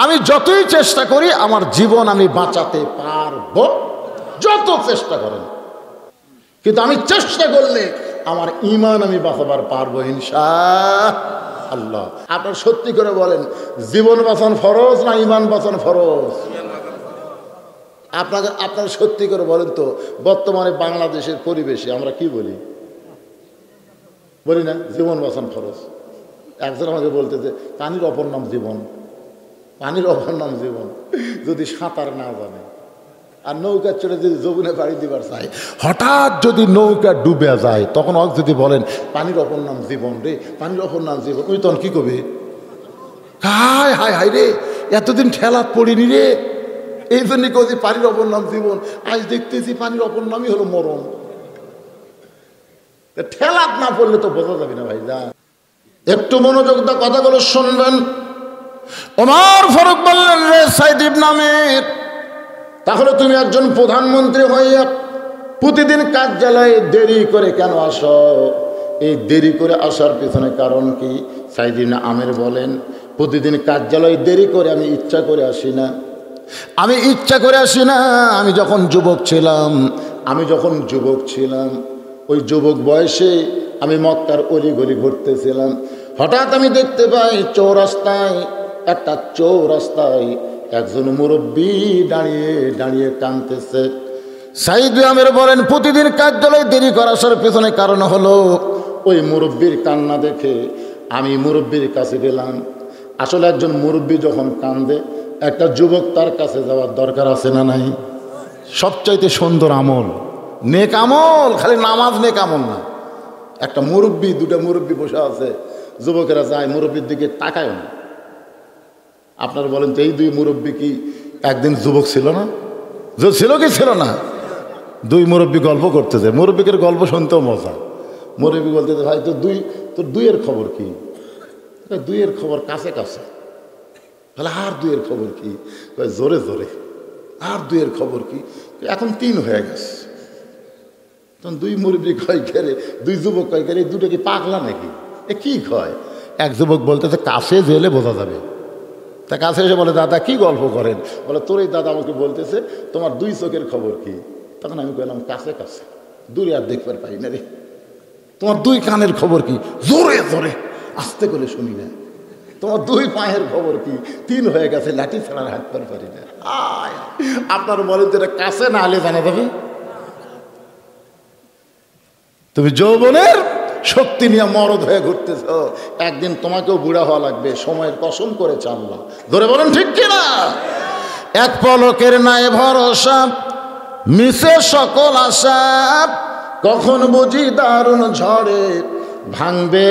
আমি যতই চেষ্টা করি আমার জীবন আমি বাঁচাতে পারবো, যত চেষ্টা করেন, কিন্তু আমি চেষ্টা করলে আমার ঈমান আমি বাঁচাবার পারবো ইনশাআল্লাহ। আপনার সত্যি করে বলেন, জীবন বাঁচানো ফরজ না ঈমান বাঁচানো ফরজ? আপনার সত্যি করে বলেন তো, বর্তমানে বাংলাদেশের পরিবেশে আমরা কি বলি? বলি না জীবন বাঁচানো ফরজ? একজন আমাকে বলতেছে পানির অপর নাম জীবন, পানির অপর নাম জীবন। যদি সাঁতার না জানে আর নৌকা চড়ে যদি যমুনে বাড়ি দিবার চায়, হঠাৎ যদি নৌকা ডুবে যায়, তখন যদি বলেন পানির অপর নাম জীবন রে, পানির অপর নাম জীবন, ওই তখন কি করবে? হায় হায় হায় রে, এতদিন ঠেলাত পড়িনি রে, এই জন্যই কদি পানির অপর নাম জীবন। আজ দেখতেছি পানির অপর নামই হলো মরণ। ঠেলাত না পড়লে তো বোঝা যাবে না ভাই। যা একটু মনোযোগ দা কথাগুলো শুনবেন। ওমর ফারুক বললেন, রে সাইদ ইবনে আমির, তাহলে তুমি একজন প্রধানমন্ত্রী হইয়া প্রতিদিন কার্যালয়ে দেরি করে কেন আসো? এই দেরি করে আসার পিছনে কারণ কি? সাইদ ইবনে আমির বলেন, প্রতিদিন কার্যালয়ে দেরি করে আমি ইচ্ছা করে আসি না, আমি ইচ্ছা করে আসি না। আমি যখন যুবক ছিলাম, ওই যুবক বয়সে আমি মক্কার অলিগলি ঘুরতেছিলাম। হঠাৎ আমি দেখতে পাই চৌরাস্তায় একজন মুরব্বী দাঁড়িয়ে দাঁড়িয়ে কাঁদতেছে। সাইদ আমির বলেন, প্রতিদিন কার্যালয়ে দেরি করার আসার পেছনে কারণ হলো ওই মুরব্বীর কান্না দেখে আমি মুরব্বীর কাছে গেলাম। আসলে একজন মুরব্বী যখন কান্দে, একটা যুবক তার কাছে যাওয়ার দরকার আছে না নাই? সবচাইতে সুন্দর আমল নেক আমল, খালি নামাজ নেক আমল না। একটা মুরব্বী, দুটা মুরব্বী বসে আছে, যুবকেরা যায়, মুরব্বীর দিকে তাকায় না। আপনারা বলেন তো, এই দুই মুরব্বী কি একদিন যুবক ছিল না? ছিল কি ছিল না? দুই মুরব্বী গল্প করতেছে, মুরব্বীকের গল্প শুনতেও মজা। মুরব্বী বলতেছে, ভাই তোর দুইয়ের খবর কি? দুইয়ের খবর কাছে কাছে। তাহলে আর দুইয়ের খবর কি? জোরে জোরে। আর দুইয়ের খবর কি? এখন 3 হয়ে গেছে। তখন দুই মুরব্বী কয় গেলে, দুই যুবক কয় গেলে, দুটো কি পাগলা নাকি? এ কি কয়? এক যুবক বলতেছে, কাছে জেলে বোঝা যাবে। তা কাছে এসে বলে, দাদা কি গল্প করেন? বলে, তোর এই দাদা আমাকে বলতেছে তোমার 2 চোখের খবর কি? তখন আমি বললাম, কাছে কাছে, দূরে আর দেখবার পাই না রে। তোমার 2 কানের খবর কি? জোরে জোরে, আস্তে করে শুনি না। তোমার 2 পায়ের খবর কি? 3 হয়ে গেছে, লাঠি ছাড়া হাঁটতে পারি না। আপনার বলেন যেটা কাছে না হলে জানা যাবে? তুমি যৌবনের শক্তি নিয়ে মরদ হয়ে ঘুরতেছ, একদিন তোমাকেও বুড়া হওয়া লাগবে। সময়ের কসম করেছে আল্লাহ। ধরে বলেন ঠিক কিনা? এক পলকের নাই ভরসা, মিশে সকল আশা, কখন বুঝি দারুণ ঝড়ে ভাঙবে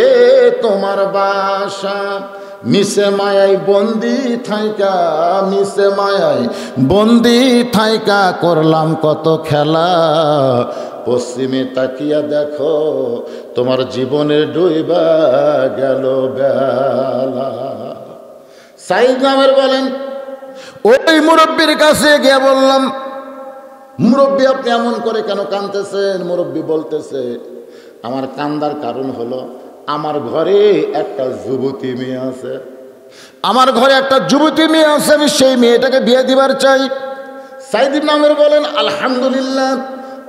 তোমার বাসা। মিশে মায়ায় বন্দি থাইকা করলাম কত খেলা, পশ্চিমে তাকিয়া দেখো তোমার জীবনের ডুইবা গেল বেলা। সাইদ আমির বলেন, ওই মুরব্বীর কাছে গিয়ে বললাম, মুরব্বী আপনি এমন করে কেন কাঁদতেছেন? মুরব্বী বলতেছে, আমার কান্দার কারণ হলো আমার ঘরে একটা যুবতী মেয়ে আছে, আমি সেই মেয়েটাকে বিয়ে দিবার চাই। সাইদ ইবনে আমির বলেন, আলহামদুলিল্লাহ,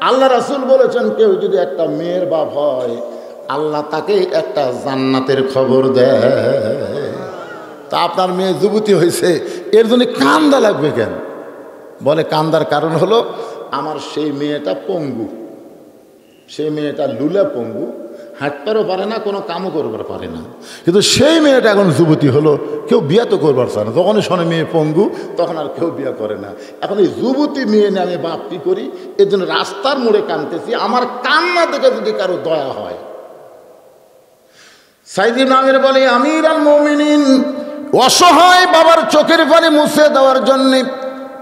আল্লাহ রাসূল বলেছেন, কেউ যদি একটা মেয়ের বাপ হয়, আল্লাহ তাকে একটা জান্নাতের খবর দেয়। তা আপনার মেয়ে যুবতী হয়েছে, এর জন্য কান্দা লাগবে কেন? বলে, কান্দার কারণ হলো আমার সেই মেয়েটা পঙ্গু, সেই মেয়েটা লুলা পঙ্গু, হাঁটতেও পারে না, কোনো কামও করবার পারে না। কিন্তু সেই মেয়েটা এখন যুবতী হলো, কেউ বিয়ে তো করবার চায় না। যখনই শোনে মেয়ে পঙ্গু, তখন আর কেউ বিয়ে করে না। এখন এই যুবতী মেয়ে নিয়ে আমি বাপ কি করি? এর জন্য রাস্তার মোড়ে কাঁদতেছি। আমার কান্না থেকে যদি কারো দয়া হয়। সাইদ ইবনে আমির বলে, আমিরুল মুমিনিন, অসহায় বাবার চোখের পানি মুছে দেওয়ার জন্যে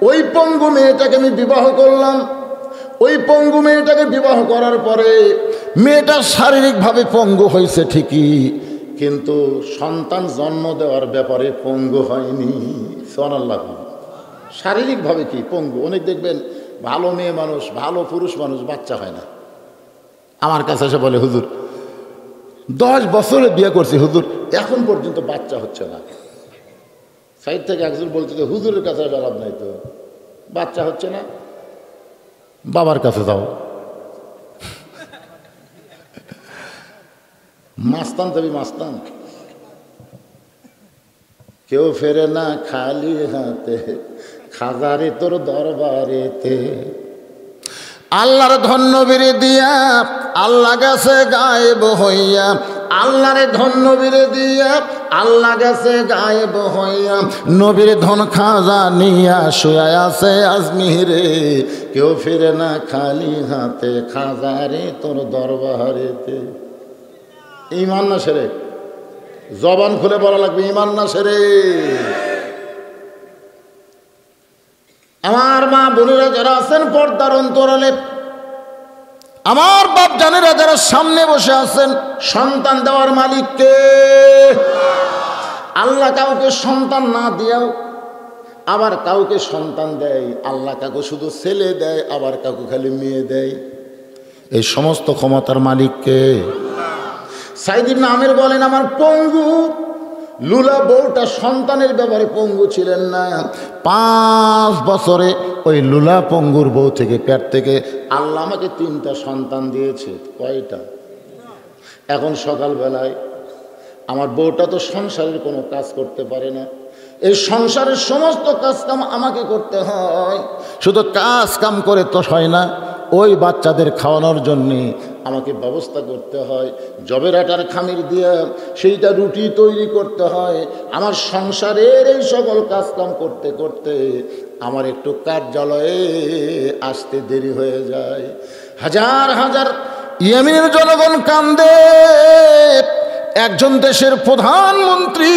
ওই পঙ্গু মেয়েটাকে আমি বিবাহ করলাম। ওই পঙ্গু মেয়েটাকে বিবাহ করার পরে মেয়েটা শারীরিকভাবে পঙ্গু হয়েছে ঠিকই, কিন্তু সন্তান জন্ম দেওয়ার ব্যাপারে পঙ্গু হয়নি। সুবহানাল্লাহ। শারীরিকভাবে কি পঙ্গু? অনেক দেখবেন ভালো মেয়ে মানুষ, ভালো পুরুষ মানুষ, বাচ্চা হয় না। আমার কাছে এসে বলে, হুজুর 10 বছরে বিয়ে করছি হুজুর, এখন পর্যন্ত বাচ্চা হচ্ছে না। সাইড থেকে একজন বলছে যে হুজুরের কাছে লাভ নাই, তো বাচ্চা হচ্ছে না, বাবার কাছে যাও। মাস্তান তবে মাস্তান, কেউ ফেরে না খালি হাতে, খাজারে তোর দরবারেতে। আল্লাহর ধন্যবীরে দিয়া আল্লাহ গেছে গায়েব হইয়া, আল্লাহর ধন্যবীরে দিয়া আল্লাহ গেছে গায়েব হইয়া, নবীর ধন খাজা নিয়া শুয়া আছে আজমিরে, কেউ ফিরে না খালি হাতে, খাজারে তোর দরবারেতে। ঈমান না সেরে, জবান খুলে বলা লাগবে ঈমান না সেরে। আমার মা বোনেরা যারা আছেন পর্দার অন্তরালে, আমার বাপ জানেরা যারা সামনে বসে আছেন, সন্তান দেওয়ার মালিককে। আল্লাহ কাউকে সন্তান না দিয়াও আবার কাউকে সন্তান দেয়, আল্লাহ কাউকে শুধু ছেলে দেয়, আবার কাউকে খালি মেয়ে দেয়। এই সমস্ত ক্ষমতার মালিককে। সাইদ ইবনে আমির বলেন, আমার পঙ্গু লুলা বউটা সন্তানের ব্যাপারে পঙ্গু ছিলেন না। 5 বছরে ওই লুলা পঙ্গুর বউ থেকে, পেট থেকে আল্লাহ আমাকে 3টা সন্তান দিয়েছে। কয়টা? এখন সকালবেলায় আমার বউটা তো সংসারের কোনো কাজ করতে পারে না, এই সংসারের সমস্ত কাজ কাম আমাকে করতে হয়। শুধু কাজ কাম করে তো হয় না, ওই বাচ্চাদের খাওয়ানোর জন্যে আমাকে ব্যবস্থা করতে হয়। জবের আটার খামির দিয়ে সেইটা রুটি তৈরি করতে হয়। আমার সংসারের এই সকল কাজকাম করতে করতে আমার একটু কার্যালয়ে আসতে দেরি হয়ে যায়। হাজার হাজার ইয়েমেনের জনগণ কান্দে। একজন দেশের প্রধানমন্ত্রী,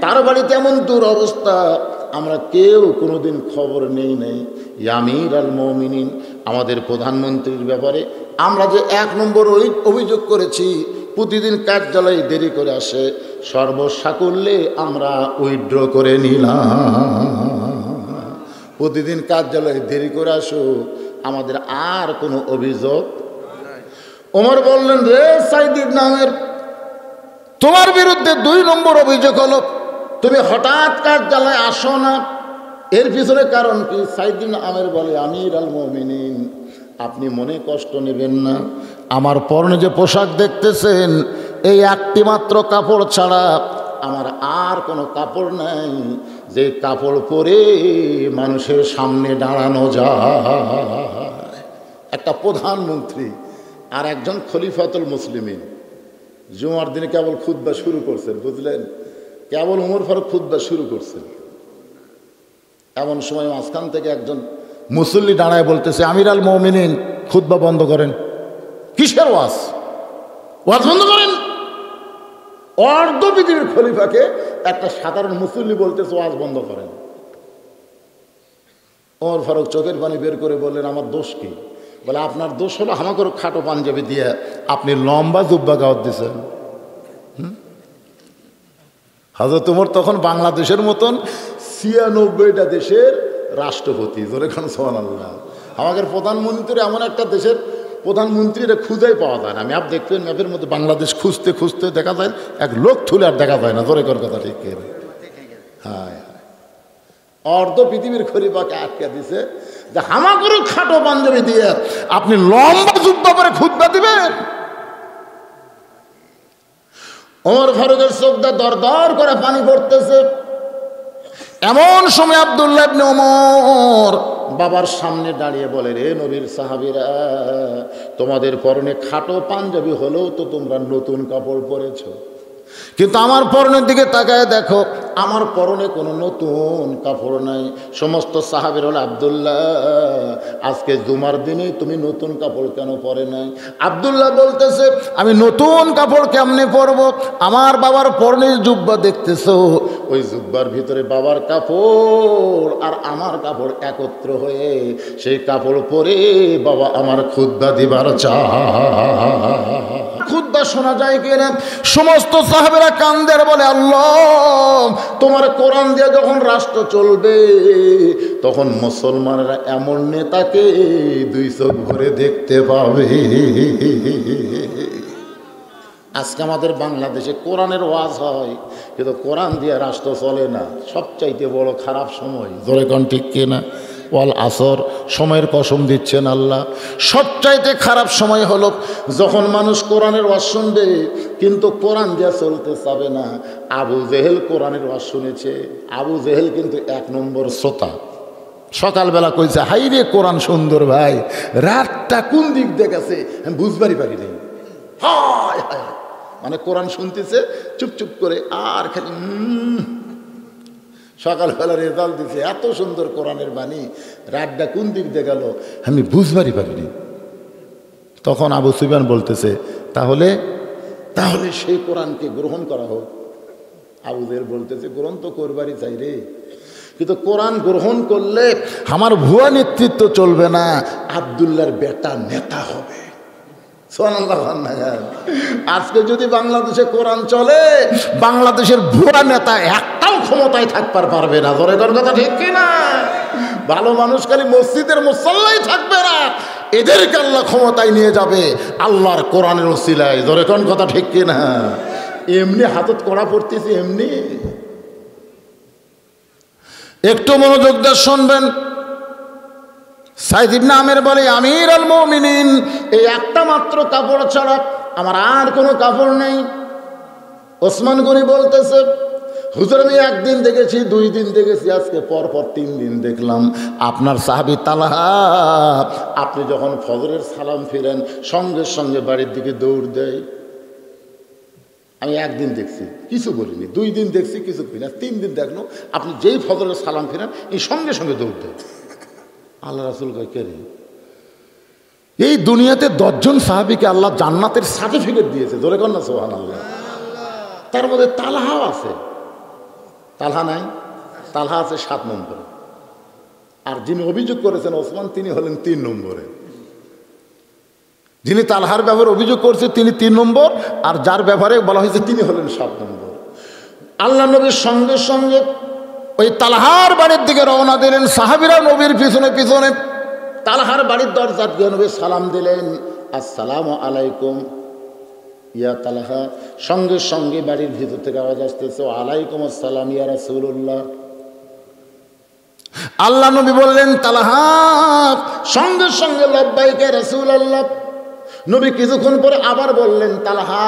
তার বাড়িতে এমন দুরবস্থা, আমরা কেউ কোনোদিন খবর নেই নাই। আমির আল মুমিনিন, আমাদের প্রধানমন্ত্রীর ব্যাপারে আমরা যে 1 নম্বর অভিযোগ করেছি, প্রতিদিন কার্যালয়ে দেরি করে আসে, সর্বসাকুল্যে আমরা উইথড্র করে নিলাম। প্রতিদিন কার্যালয়ে দেরি করে আসো, আমাদের আর কোনো অভিযোগ। ওমর বললেন, রে সাইদ ইবনে আমির, তোমার বিরুদ্ধে 2 নম্বর অভিযোগ হলো তুমি হঠাৎ কার্যালয়ে আসো না, এর পিছনে কারণ কি? সাইদ ইবনে আমির বলে, আমির আল মুমিনিন, আপনি মনে কষ্ট নেবেন না, আমার পরনে যে পোশাক দেখতেছেন, এই একটি মাত্র কাপড় ছাড়া আমার আর কোনো কাপড় নাই, যে কাপড় পরে মানুষের সামনে দাঁড়ানো যায়। একটা প্রধানমন্ত্রী আর একজন খলিফাতুল মুসলিমিন জুমার দিনে কেবল খুতবা শুরু করছেন, বুঝলেন? কেবল ওমর ফারুক খুতবা শুরু করছেন। এমন সময় মাঝখান থেকে একজন মুসল্লি দাঁড়ায় বলতেছে, আমির আল মুমিনিন, খুতবা বন্ধ করেন। কিসের ওয়াজ? ওয়াজ বন্ধ করেন। অর্ধ পৃথিবীর খলিফাকে একটা সাধারণ মুসল্লি বলতেছে ওয়াজ বন্ধ করেন। ওমর ফারুক চোখের পানি বের করে বললেন, আমার দোষ কি? বলে, আপনার দোষ হলো আমাকে খাটো পাঞ্জাবি দিয়ে আপনি লম্বা জুব্বা গাওয়াত দিয়েছেন। হযরত ওমর তখন বাংলাদেশের মতন 96টা দেশের রাষ্ট্রপতি। জোরে খান সুবহানাল্লাহ। আমাদের প্রধানমন্ত্রী এমন একটা দেশের প্রধানমন্ত্রীরা খুঁজেই পাওয়া যায় না। ম্যাপ দেখবেন, ম্যাপের মধ্যে বাংলাদেশ খুঁজতে খুঁজতে দেখা যায় এক লোক থুলে আর দেখা যায় না। জোরে কর কথা, ঠিক? হ্যাঁ, অর্ধ পৃথিবীর খলিফাকে আটকে দিছে যে হামাগুরু খাটো পাঞ্জাবি দিয়ে আপনি লম্বা জুব্বা পরে খুতবা দিবেন। ওমর ফারুকের চোখটা দরদর করে পানি পড়তেছে। এমন সময় আব্দুল্লাহ ইবনে ওমর বাবার সামনে দাঁড়িয়ে বলে, রে নবীর সাহাবীরা, তোমাদের পরনে খাটো পাঞ্জাবি হলেও তো তোমরা নতুন কাপড় পরেছো, কিন্তু আমার পরনের দিকে তাকায় দেখো, আমার পরনে কোনো নতুন কাপড় নাই। সমস্ত সাহাবীর হল, আব্দুল্লাহ, আজকে জুমার দিনে তুমি নতুন কাপড় কেন পরে নাই? আব্দুল্লাহ বলতেছে, আমি নতুন কাপড় কেমনে পরবো? আমার বাবার পরনের জুব্বা দেখতেছো, ওই জুব্বার ভিতরে বাবার কাপড় আর আমার কাপড় একত্র হয়ে সেই কাপড় পরে বাবা আমার খুতবা দিবার চায়। খুতবা শোনা যায় কিনা? সমস্ত সাহাবেরা কান্দের বলে, আল্লাহ, তোমার কোরআন দিয়ে যখন রাষ্ট্র চলবে তখন মুসলমানেরা এমন নেতাকে 2 চোখ ভরে দেখতে পাবে। আজকে আমাদের বাংলাদেশে কোরআনের ওয়াজ হয়, কিন্তু কোরআন দিয়ে রাষ্ট্র চলে না। সবচাইতে বড় খারাপ সময়, জোরে কোন ঠিক কিনা? ওয়াল আসর, সময়ের কসম দিচ্ছেন আল্লাহ। সবচাইতে খারাপ সময় হলো যখন মানুষ কোরআনের ওয়াজ শুনবে কিন্তু কোরআন দিয়ে চলতে চাবে না। আবু জেহেল কোরআনের ওয়াজ শুনেছে। আবু জেহেল কিন্তু 1 নম্বর শ্রোতা। সকালবেলা কইছে, হাই রে কোরআন সুন্দর ভাই, রাতটা কোন দিক দেখেছে আমি বুঝবারই পারি নাই। হায় হায়, মানে কোরআন শুনতেছে চুপচুপ করে, আর খালি সকালবেলা রেজাল্ট দিছে, এত সুন্দর কোরআনের বাণী, রাতটা কোন দিক দিয়ে গেল আমি বুঝবারই পারিনি। তখন আবু সুফিয়ান বলতেছে, তাহলে তাহলে সেই কোরআনকে গ্রহণ করা হোক। আবু জেহেল বলতেছে, গ্রহণ তো করবারই চাই রে, কিন্তু কোরআন গ্রহণ করলে আমার ভুয়া নেতৃত্ব চলবে না, আব্দুল্লাহর বেটা নেতা হবে। আজকে যদি বাংলাদেশে কোরআন চলে, বাংলাদেশের ভুয়া নেতা একটাও ক্ষমতায় থাকবার পারবে না। ধরে কোন কথা ঠিক কিনা? ভালো মানুষ খালি মসজিদের মুসল্লাই থাকবে না, এদেরকে আল্লাহ ক্ষমতায় নিয়ে যাবে আল্লাহর কোরআনের ওসিলায়। ধরে কোন কথা ঠিক কিনা? এমনি হাতত কড়া পড়তেছি, এমনি। একটু মনোযোগ দিয়ে শুনবেন। সাইদ ইবনে আমের বলে, আমির আল মুমিনিন, এই একটা মাত্র কাপড় ছাড়া আমার আর কোনো কাপড় নেই। ওসমান গনি বলতেছে, হুজুর আমি 1 দিন দেখেছি, 2 দিন দেখেছি, আজকে পরপর 3 দিন দেখলাম আপনার সাহাবী তালহা, আপনি যখন ফজরের সালাম ফিরেন সঙ্গে সঙ্গে বাড়ির দিকে দৌড় দেয়। আমি 1 দিন দেখছি, কিছু বলিনি, 2 দিন দেখছি, কিছু করি না, 3 দিন দেখলো আপনি যেই ফজরের সালাম ফিরেন এই সঙ্গে সঙ্গে দৌড় দেয়। আল্লাহ রাসূল কয়, কে রে? এই দুনিয়াতে 10 জন সাহাবীকে আল্লাহ জান্নাতের সার্টিফিকেট দিয়েছে। ধরে কর না সুবহানাল্লাহ। তার মধ্যে তালহাও আছে। তালহা নাই? তালহা আছে 7 নম্বরে। আর যিনি অভিযোগ করেছেন ওসমান, তিনি হলেন 3 নম্বরে। যিনি তালহার ব্যাপারে অভিযোগ করছে তিনি 3 নম্বর, আর যার ব্যাপারে বলা হয়েছে তিনি হলেন 7 নম্বর। আল্লাহ নবীর সঙ্গে সঙ্গে ওই তালহার বাড়ির দিকে রওনা দিলেন। সাহাবীরা নবীর পিছনে পিছনে তালহার বাড়ির দরজার দিয়ে নবী সালাম দিলেন, আসসালামু আলাইকুম ইয়া তালহা। সঙ্গে সঙ্গে বাড়ির ভিতর থেকে আওয়াজ আসতেছে, আলাইকুম আসসালাম ইয়া রাসূলুল্লাহ। আল্লাহ নবী বললেন, তালহা। সঙ্গে সঙ্গে লব্বাইক ইয়া রাসূলুল্লাহ। নবী কিছুক্ষণ পরে আবার বললেন, তালহা।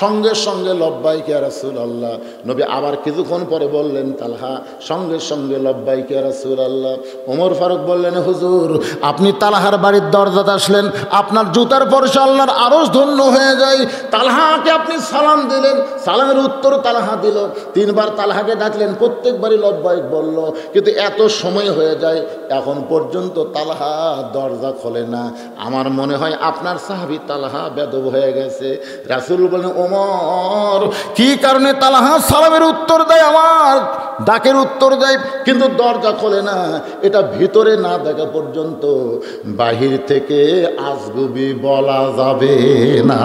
সঙ্গে সঙ্গে লব্বাইক ইয়া রাসূলুল্লাহ। নবী আবার কিছুক্ষণ পরে বললেন, তালহা। সঙ্গে সঙ্গে লব্বাইক ইয়া রাসূলুল্লাহ। ওমর ফারুক বললেন, হুজুর আপনি তালহার বাড়ির দরজাতে আসলেন, আপনার জুতার পরশে আল্লাহর আরশ ধন্য হয়ে যায়। তালহাকে আপনি সালাম দিলেন, সালামের উত্তর তালহা দিল। 3 বার তালহাকে ডাকলেন, প্রত্যেকবারই লব্বাইক বলল, কিন্তু এত সময় হয়ে যায় এখন পর্যন্ত তালহা দরজা খোলে না। আমার মনে হয় আপনার সাহাবী তালহা বেদব হয়ে গেছে। রাসূল বলেন, ওমর কি কারণে তালহা সালামের উত্তর দেয়, আমার ডাকের উত্তর দেয়, কিন্তু দরজা খোলে না? এটা ভিতরে না দেখা পর্যন্ত বাহির থেকে আজগুবি বলা যাবে না।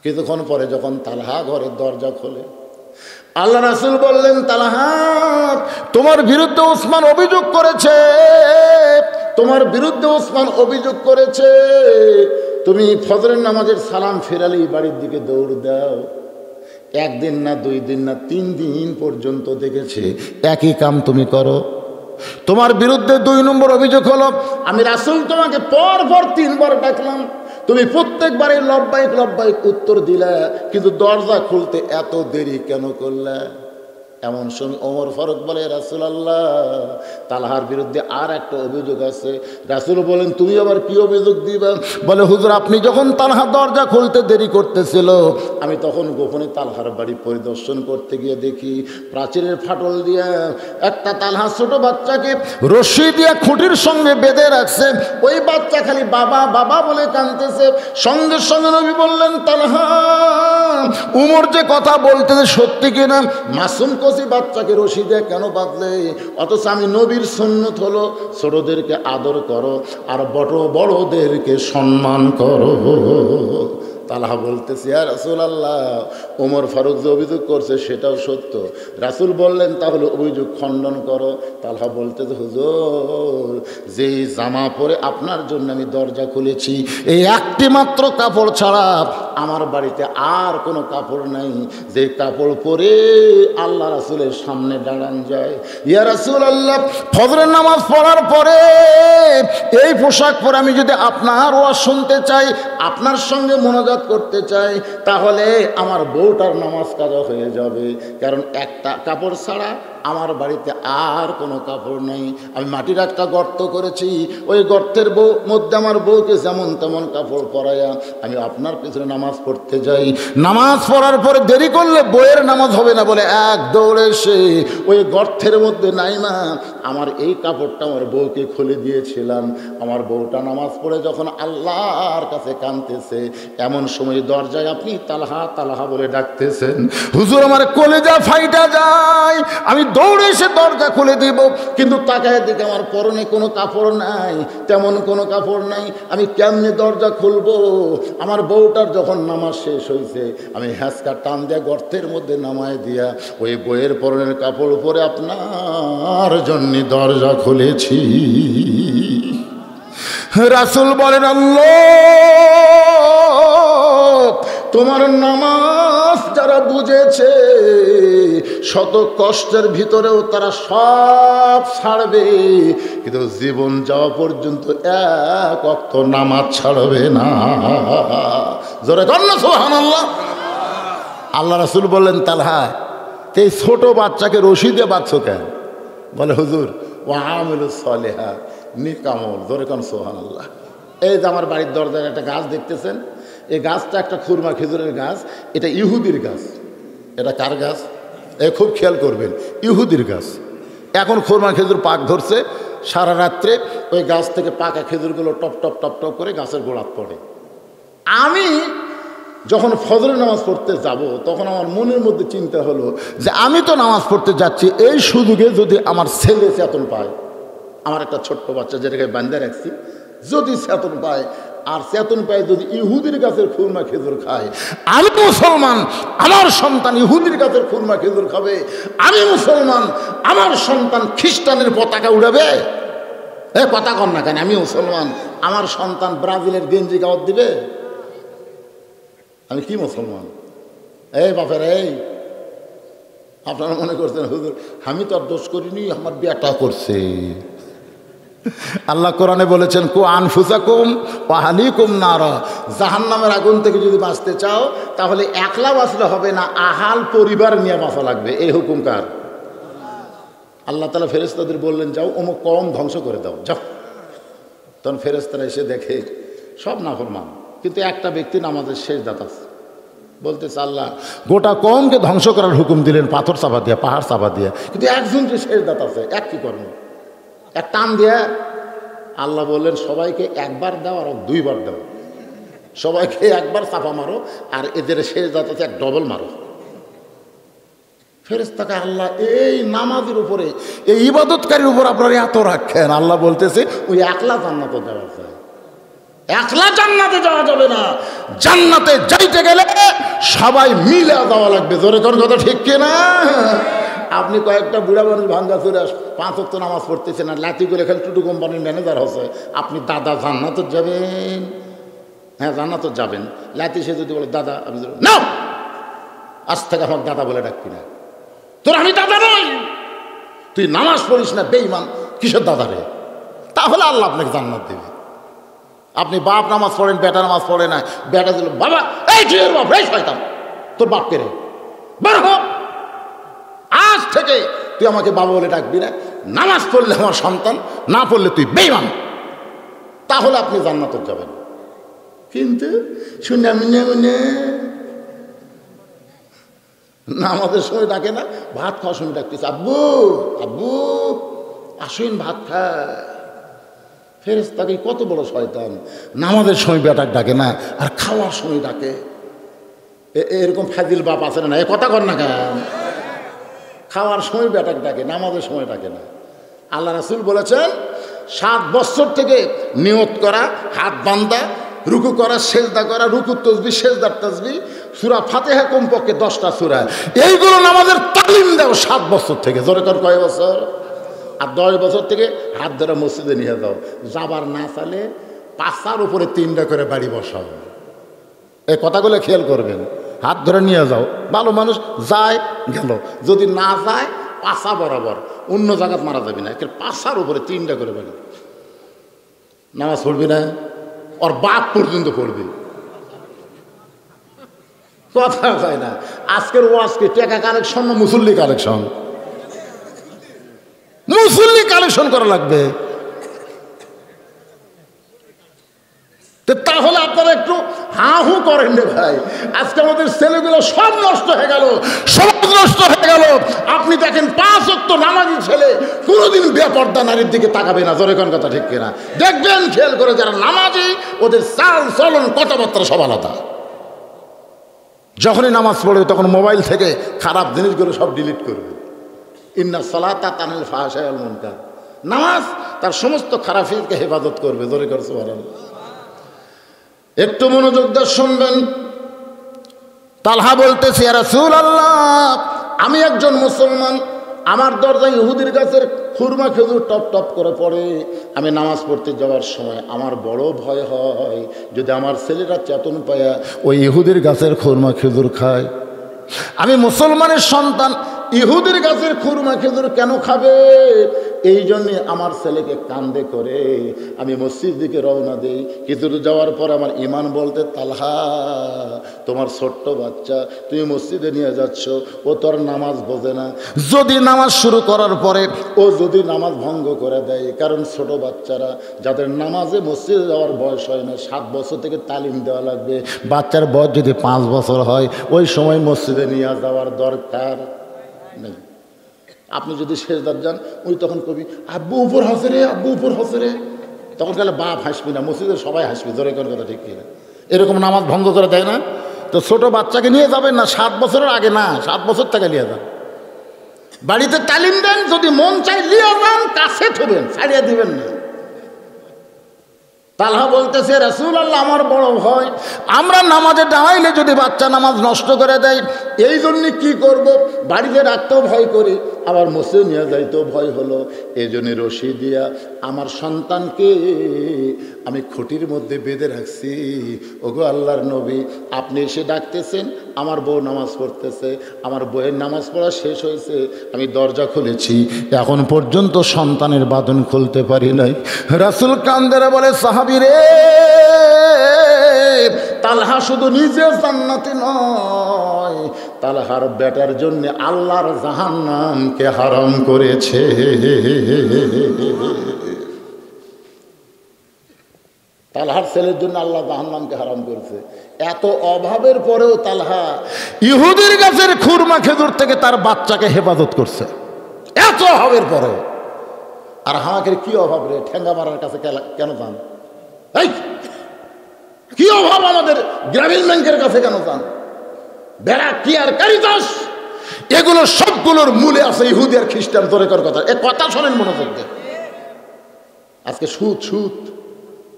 কিছুক্ষণ পরে যখন তালহা ঘরের দরজা খোলে, আল্লাহ রাসূল বললেন, তালহা তোমার বিরুদ্ধে ওসমান অভিযোগ করেছে, তোমার বিরুদ্ধে ওসমান অভিযোগ করেছে, তুমি ফজরের নামাজের সালাম ফেরালেই বাড়ির দিকে দৌড় দাও। 1 দিন না 2 দিন না 3 দিন পর্যন্ত দেখেছে একই কাম তুমি করো। তোমার বিরুদ্ধে 2 নম্বর অভিযোগ হলো, আমি রাসূল তোমাকে পরপর 3 বার ডাকলাম, তুমি প্রত্যেকবারে লব্বাইক লব্বাইক উত্তর দিলা, কিন্তু দরজা খুলতে এত দেরি কেন করলা? এমন সময় ওমর ফারুক বলে, রাসূলুল্লাহ তালহার বিরুদ্ধে আর একটা অভিযোগ আছে। রাসূল বলেন, তুমি আবার কি অভিযোগ দিবা? বলে, হুজুর আপনি যখন তালহা দরজা খুলতে দেরি করতেছিল, আমি তখন গোপনে তালহার বাড়ি পরিদর্শন করতে গিয়ে দেখি প্রাচীরের ফাটল দিয়ে একটা তালহা ছোট বাচ্চাকে রশি দিয়ে খুঁটির সঙ্গে বেঁধে রাখছে। ওই বাচ্চা খালি বাবা বাবা বলে কাঁদতেছে। সঙ্গে সঙ্গে নবী বললেন, তালহা উমর যে কথা বলতেছে সত্যি কিনা? মাসুম কচি বাচ্চাকে রশি দিয়ে কেন বাঁধলে? অথচ আমি নবীর সুন্নত হলো ছোটদেরকে আদর করো আর বড়দেরকে সম্মান করো। তালহা বলতেছে ইয়া রাসূলুল্লাহ, ওমর ফারুক যে অভিযোগ করছে সেটাও সত্য। রাসূল বললেন তাহলে অভিযোগ খণ্ডন করো। তালহা বলতেছে হুজুর, যেই জামা পরে আপনার জন্য আমি দরজা খুলেছি, এই একটি মাত্র কাপড় ছাড়া আমার বাড়িতে আর কোনো কাপড় নাই, যে কাপড় পরে আল্লাহ রাসূলের সামনে দাঁড়ান যায়। ইয়া রাসূলুল্লাহ, ফজরের নামাজ পড়ার পরে এই পোশাক পরে আমি যদি আপনার ওয়াজ শুনতে চাই, আপনার সঙ্গে মোনাজাত করতে চাই, তাহলে আমার বউটার নামাজ কাজা হয়ে যাবে, কারণ একটা কাপড় ছাড়া আমার বাড়িতে আর কোনো কাপড় নেই। আমি মাটির একটা গর্ত করেছি, ওই গর্তের মধ্যে আমার বউকে যেমন তেমন কাপড় পরাইয়া আমি আপনার পিছনে নামাজ পড়তে যাই। নামাজ পড়ার পরে দেরি করলে বউয়ের নামাজ হবে না বলে এক দৌড়ে এসে ওই গর্তের মধ্যে নাই না আমার এই কাপড়টা আমার বউকে খুলে দিয়েছিলাম। আমার বউটা নামাজ পড়ে যখন আল্লাহর কাছে কাঁদতেছে, এমন সময় দরজায় আপনি তালহা তালহা বলে ডাকতেছেন। হুজুর, আমার কলেজা ফাইটা যায়, আমি দৌড়ে এসে দরজা খুলে দিব, কিন্তু তাকায় দিকে আমার পরনে কোনো কাপড় নাই, তেমন কোনো কাপড় নাই, আমি কেমনে দরজা খুলবো? আমার বউটার যখন নামাজ শেষ হয়েছে, আমি হ্যাঁচকা টান দিয়া গর্তের মধ্যে নামায় দিয়া ওই বইয়ের পরনের কাপড় উপরে আপনার জন্য দরজা খুলেছি। রাসূল বলেন আল্লাহ, তোমার নামাজ যারা বুঝেছে, শত কষ্টের ভিতরেও তারা সব ছাড়বে, কিন্তু জীবন যাওয়া পর্যন্ত এক ওয়াক্ত নামাজ ছাড়বে না। জোরে কর না সুবহানাল্লাহ। আল্লাহ রাসূল বললেন, তালহা, এই ছোট বাচ্চাকে রশি দিয়ে বাঁধছ কেন? বলে হুজুর, ওয়া আমিলুস সালিহাত, নিকামল। জোরে কর সুবহানাল্লাহ। এই যে আমার বাড়ির দরজায় একটা গাছ দেখতেছেন, এই গাছটা একটা খুরমা খেজুরের গাছ, এটা ইহুদির গাছ। এটা কার গাছ? খুব খেয়াল করবেন, ইহুদির গাছ। এখন খুরমা খেজুর পাক ধরছে, সারা রাত্রে ওই গাছ থেকে পাকা খেজুরগুলো টপ টপ টপ টপ করে গাছের গোড়াত পড়ে। আমি যখন ফজরের নামাজ পড়তে যাব, তখন আমার মনের মধ্যে চিন্তা হলো যে আমি তো নামাজ পড়তে যাচ্ছি, এই সুযোগে যদি আমার ছেলে চেতন পায়, আমার একটা ছোট্ট বাচ্চা যেটাকে বান্ধা রাখছি, যদি চেতন পায়, আর চেতন পায় যদি ইহুদির গাছের খুরমা খেজুর খায়, আমি মুসলমান, আমার সন্তান ইহুদির গাছের খুরমা খেজুর খাবে, আমি মুসলমান, আমার সন্তান খ্রিস্টানের পতাকা উড়াবে। কথা কর না কেন? আমি মুসলমান, আমার সন্তান ব্রাজিলের গেঞ্জি গাওয়াত দিবে? আমি কি মুসলমান? এই বাপের, এই আপনারা মনে করছেন হুজুর আমি তো আর দোষ করিনি, আমার বিয়াটা করছে। আল্লাহ কোরআনে বলেছেন, কু আনফুসাকুম ওয়া আহলিকুম নারা, জাহান্নামের আগুন থেকে যদি বাঁচতে চাও তাহলে একলা বাঁচলে হবে না, আহাল পরিবার নিয়ে বাঁচা লাগবে। এই হুকুম কার? আল্লাহ তাআলা ফেরেশতাদের বললেন, যাও অমুক কওম ধ্বংস করে দাও, যাও। তখন ফেরেশতারা এসে দেখে সব নাফরমান, কিন্তু একটা ব্যক্তি নামাজের শেষ দাঁত আছে। বলতেছে, আল্লাহ গোটা কওমকে ধ্বংস করার হুকুম দিলেন পাথর চাপা দিয়া, পাহাড় চাপা দিয়া, কিন্তু একজন যে শেষ দাঁত আছে, এক কি কর্ম, এক টান দিয়া। আল্লাহ বললেন, সবাইকে একবার দাও আর দুইবার দাও, সবাইকে একবার চাপা মারো, আর এদের শেষ দাঁত আছে এক ডবল মারো। ফেরেশতাকে আল্লাহ এই নামাজের উপরে, এই ইবাদতকারীর উপর আপনারা এত রাখেন। আল্লাহ বলতেছে, ওই একলা জান্নাতে যাওয়া যায়, একলা জান্নাতে যাওয়া যাবে না, জান্নাতে যাইতে গেলে সবাই মিলে যাওয়া লাগবে। জোরে কোন কথা ঠিক কিনা? আপনি কয়েকটা বুড়া মানুষ ভাঙ্গা চুরে 5 ওয়াক্ত নামাজ পড়তেছেন আর লাঠি করে খেলে টুটু কোম্পানির ম্যানেজার হচ্ছে, আপনি দাদা জান্নাতে যাবেন? হ্যাঁ জান্নাতে যাবেন। লাঠি সে যদি বলে দাদা, আমি না, আজ থেকে আমার দাদা বলে ডাকবি না, তোর আমি দাদা নই, তুই নামাজ পড়িস না বেঈমান, কিসের দাদা রে? তাহলে আল্লাহ আপনাকে জান্নাত দেবে। আপনি বাপ নামাজ পড়েন, বেটা নামাজ পড়ে না, বেটা দিল বাবা, এই তুই বাপ, এই শয়তান, তোর বাপ কে রে, বের হ, আজ থেকে তুই আমাকে বাবা বলে ডাকবি না, নামাজ পড়লে আমার সন্তান, না পড়লে তুই বেঈমান, তাহলে আপনি জান্নাতে যাবেন। কিন্তু শুনে নামাজের সময় ডাকে না, ভাত খাওয়ার সময় ডাকতেছে, আব্বু আব্বু আসুন ভাত খায়। ফেরেশতাকে কত বড় শয়তান, নামাজের সময় বেটাক ডাকে না আর খাওয়ার সময় ডাকে। এরকম ফাজিল বাপ আছে না? এ কথা কর না কেন? খাওয়ার সময় বেটাক ডাকে, নামাজের সময় ডাকে না। আল্লাহ রাসূল বলেছেন, 7 বছর থেকে নিয়ত করা, হাত বান্ধা, রুকু করা, সেজদা করা, রুকু তসবিহ, সেজদার তসবিহ, সূরা ফাতিহা কমপক্ষে 10টা সূরা, এইগুলো নামাজের তালিম দাও 7 বছর থেকে। জোরে কর, কয় বছর? আর 10 বছর থেকে হাত ধরে মসজিদে নিয়ে যাও। যাবার না চালে পাশার উপরে 3টা করে বাড়ি বসাও। এই কথাগুলো খেয়াল করবেন। হাত ধরে নিয়ে যাও, ভালো মানুষ যায় গেল, যদি না যায় পাশা বরাবর, অন্য জায়গায় মারা যাবে না, পাশার উপরে 3টা করে বাড়ি। নামাজ পড়বি না, ওর বাপ পর্যন্ত পড়বি, কথা হয় না। আজকের ওয়াজকে টাকা কালেকশন না মুসল্লি কালেকশন? মুসল্লি কালেকশন করা লাগবে। তাহলে আপনারা একটু হা হু করেন রে ভাই। আজকে আমাদের ছেলেগুলো সব নষ্ট হয়ে গেল, সব নষ্ট হয়ে গেল। আপনি দেখেন 5 ওয়াক্ত নামাজি ছেলে কোনোদিন বেপর্দা নারীর দিকে তাকাবে না। জোরে কোন কথা ঠিক কিনা? দেখবেন খেয়াল করে, যারা নামাজি ওদের চাল চলন কথাবার্তা সব আলাদা। যখনই নামাজ পড়বে তখন মোবাইল থেকে খারাপ জিনিসগুলো সব ডিলিট করবে। ইন্না সালাতা তানহিল ফাহশাই ওয়াল মুনকার, নামাজ তার সমস্ত খারাপিকে হেফাজত করবে। জোরে করে সুবহানাল্লাহ। একটু মনোযোগ দিয়ে শুনবেন। তালহা বলতেছে, ইয়া রাসূলুল্লাহ, আমি একজন মুসলমান, আমার দরজায় ইহুদির গাছের খুরমা খেজুর টপ টপ করে পড়ে। আমি নামাজ পড়তে যাওয়ার সময় আমার বড় ভয় হয়, যদি আমার ছেলেরা চেতন পায়া ওই ইহুদির গাছের খুরমা খেজুর খায়। আমি মুসলমানের সন্তান, ইহুদির গাছের খুরমা খেজুর কেন খাবে? এই জন্যে আমার ছেলেকে কান্দে করে আমি মসজিদ দিকে রওনা দেই। কিছু যাওয়ার পর আমার ইমান বলতে, তালহা, তোমার ছোট্ট বাচ্চা তুমি মসজিদে নিয়ে যাচ্ছ, ও তোর নামাজ বোঝে না। যদি নামাজ শুরু করার পরে ও যদি নামাজ ভঙ্গ করে দেয়, কারণ ছোট বাচ্চারা যাদের নামাজে মসজিদে যাওয়ার বয়স হয় না, 7 বছর থেকে তালিম দেওয়া লাগবে। বাচ্চার বয়স যদি 5 বছর হয়, ওই সময় মসজিদে নিয়ে যাওয়ার দরকার নেই। আপনি যদি সেজদার যান, ওই তখন কবি আব্বু উপর হাসে রে, আব্বু উপর হাসে রে, তখন গেলে বাপ হাসবি না, মসজিদের সবাই হাসবি। জোরে কোন কথা ঠিক কিনা? এরকম নামাজ ভঙ্গ করে দেয় না? তো ছোট বাচ্চাকে নিয়ে যাবেন না, 7 বছরের আগে না, 7 বছর থেকে নিয়ে যান। বাড়িতে তালিম দেন, যদি মন চাই নিয়ে যান, কাছে থবেন, ছাড়িয়ে দিবেন না। তালহা বলতেছে, রাসূলুল্লাহ, আমার বড় ভয়, আমরা নামাজে দাঁড়াইলে যদি বাচ্চা নামাজ নষ্ট করে দেয়, এই জন্যে কি করব? বাড়িতে রাখতেও ভয় করি, আবার মসজিদে নিয়ে যাইতেও ভয় হলো। এই জন্যে রশি দিয়া আমার সন্তানকে আমি খুঁটির মধ্যে বেঁধে রাখছি। ওগো আল্লাহর নবী, আপনি এসে ডাকতেছেন, আমার বউ নামাজ পড়তেছে, আমার বউয়ের নামাজ পড়া শেষ হয়েছে, আমি দরজা খুলেছি, এখন পর্যন্ত সন্তানের বাঁধন খুলতে পারি নাই। রাসূল কান্দেরা বলে, সাহাবী রে, তালহা শুধু নিজে জান্নাতি নয়, তালহার বেটার জন্য আল্লাহর জাহান্নামকে হারাম করেছে। তালহার ছেলের জন্য আল্লাহ জাহান্নামকে হারাম করেছে। এত অভাবের পরেও তালহা ইহুদির গাছের খুরমা খেজুর থেকে তার বাচ্চাকে হেফাজত করছে, এত অভাবের পরেও। আর আমাদের কি অভাব রে, ঠেঙ্গা মারার কাছে কেন যান? এই কি অভাব আমাদের, গ্রামীণ ব্যাংকের কাছে কেন যান? বেড়া কি আর কারিতাস, এগুলো সবগুলোর মূলে আছে ইহুদি আর খ্রিস্টান। তোরে কর কথা, এ কথা শোনেন মনোযোগ দিয়ে। আজকে সুদ সুদ,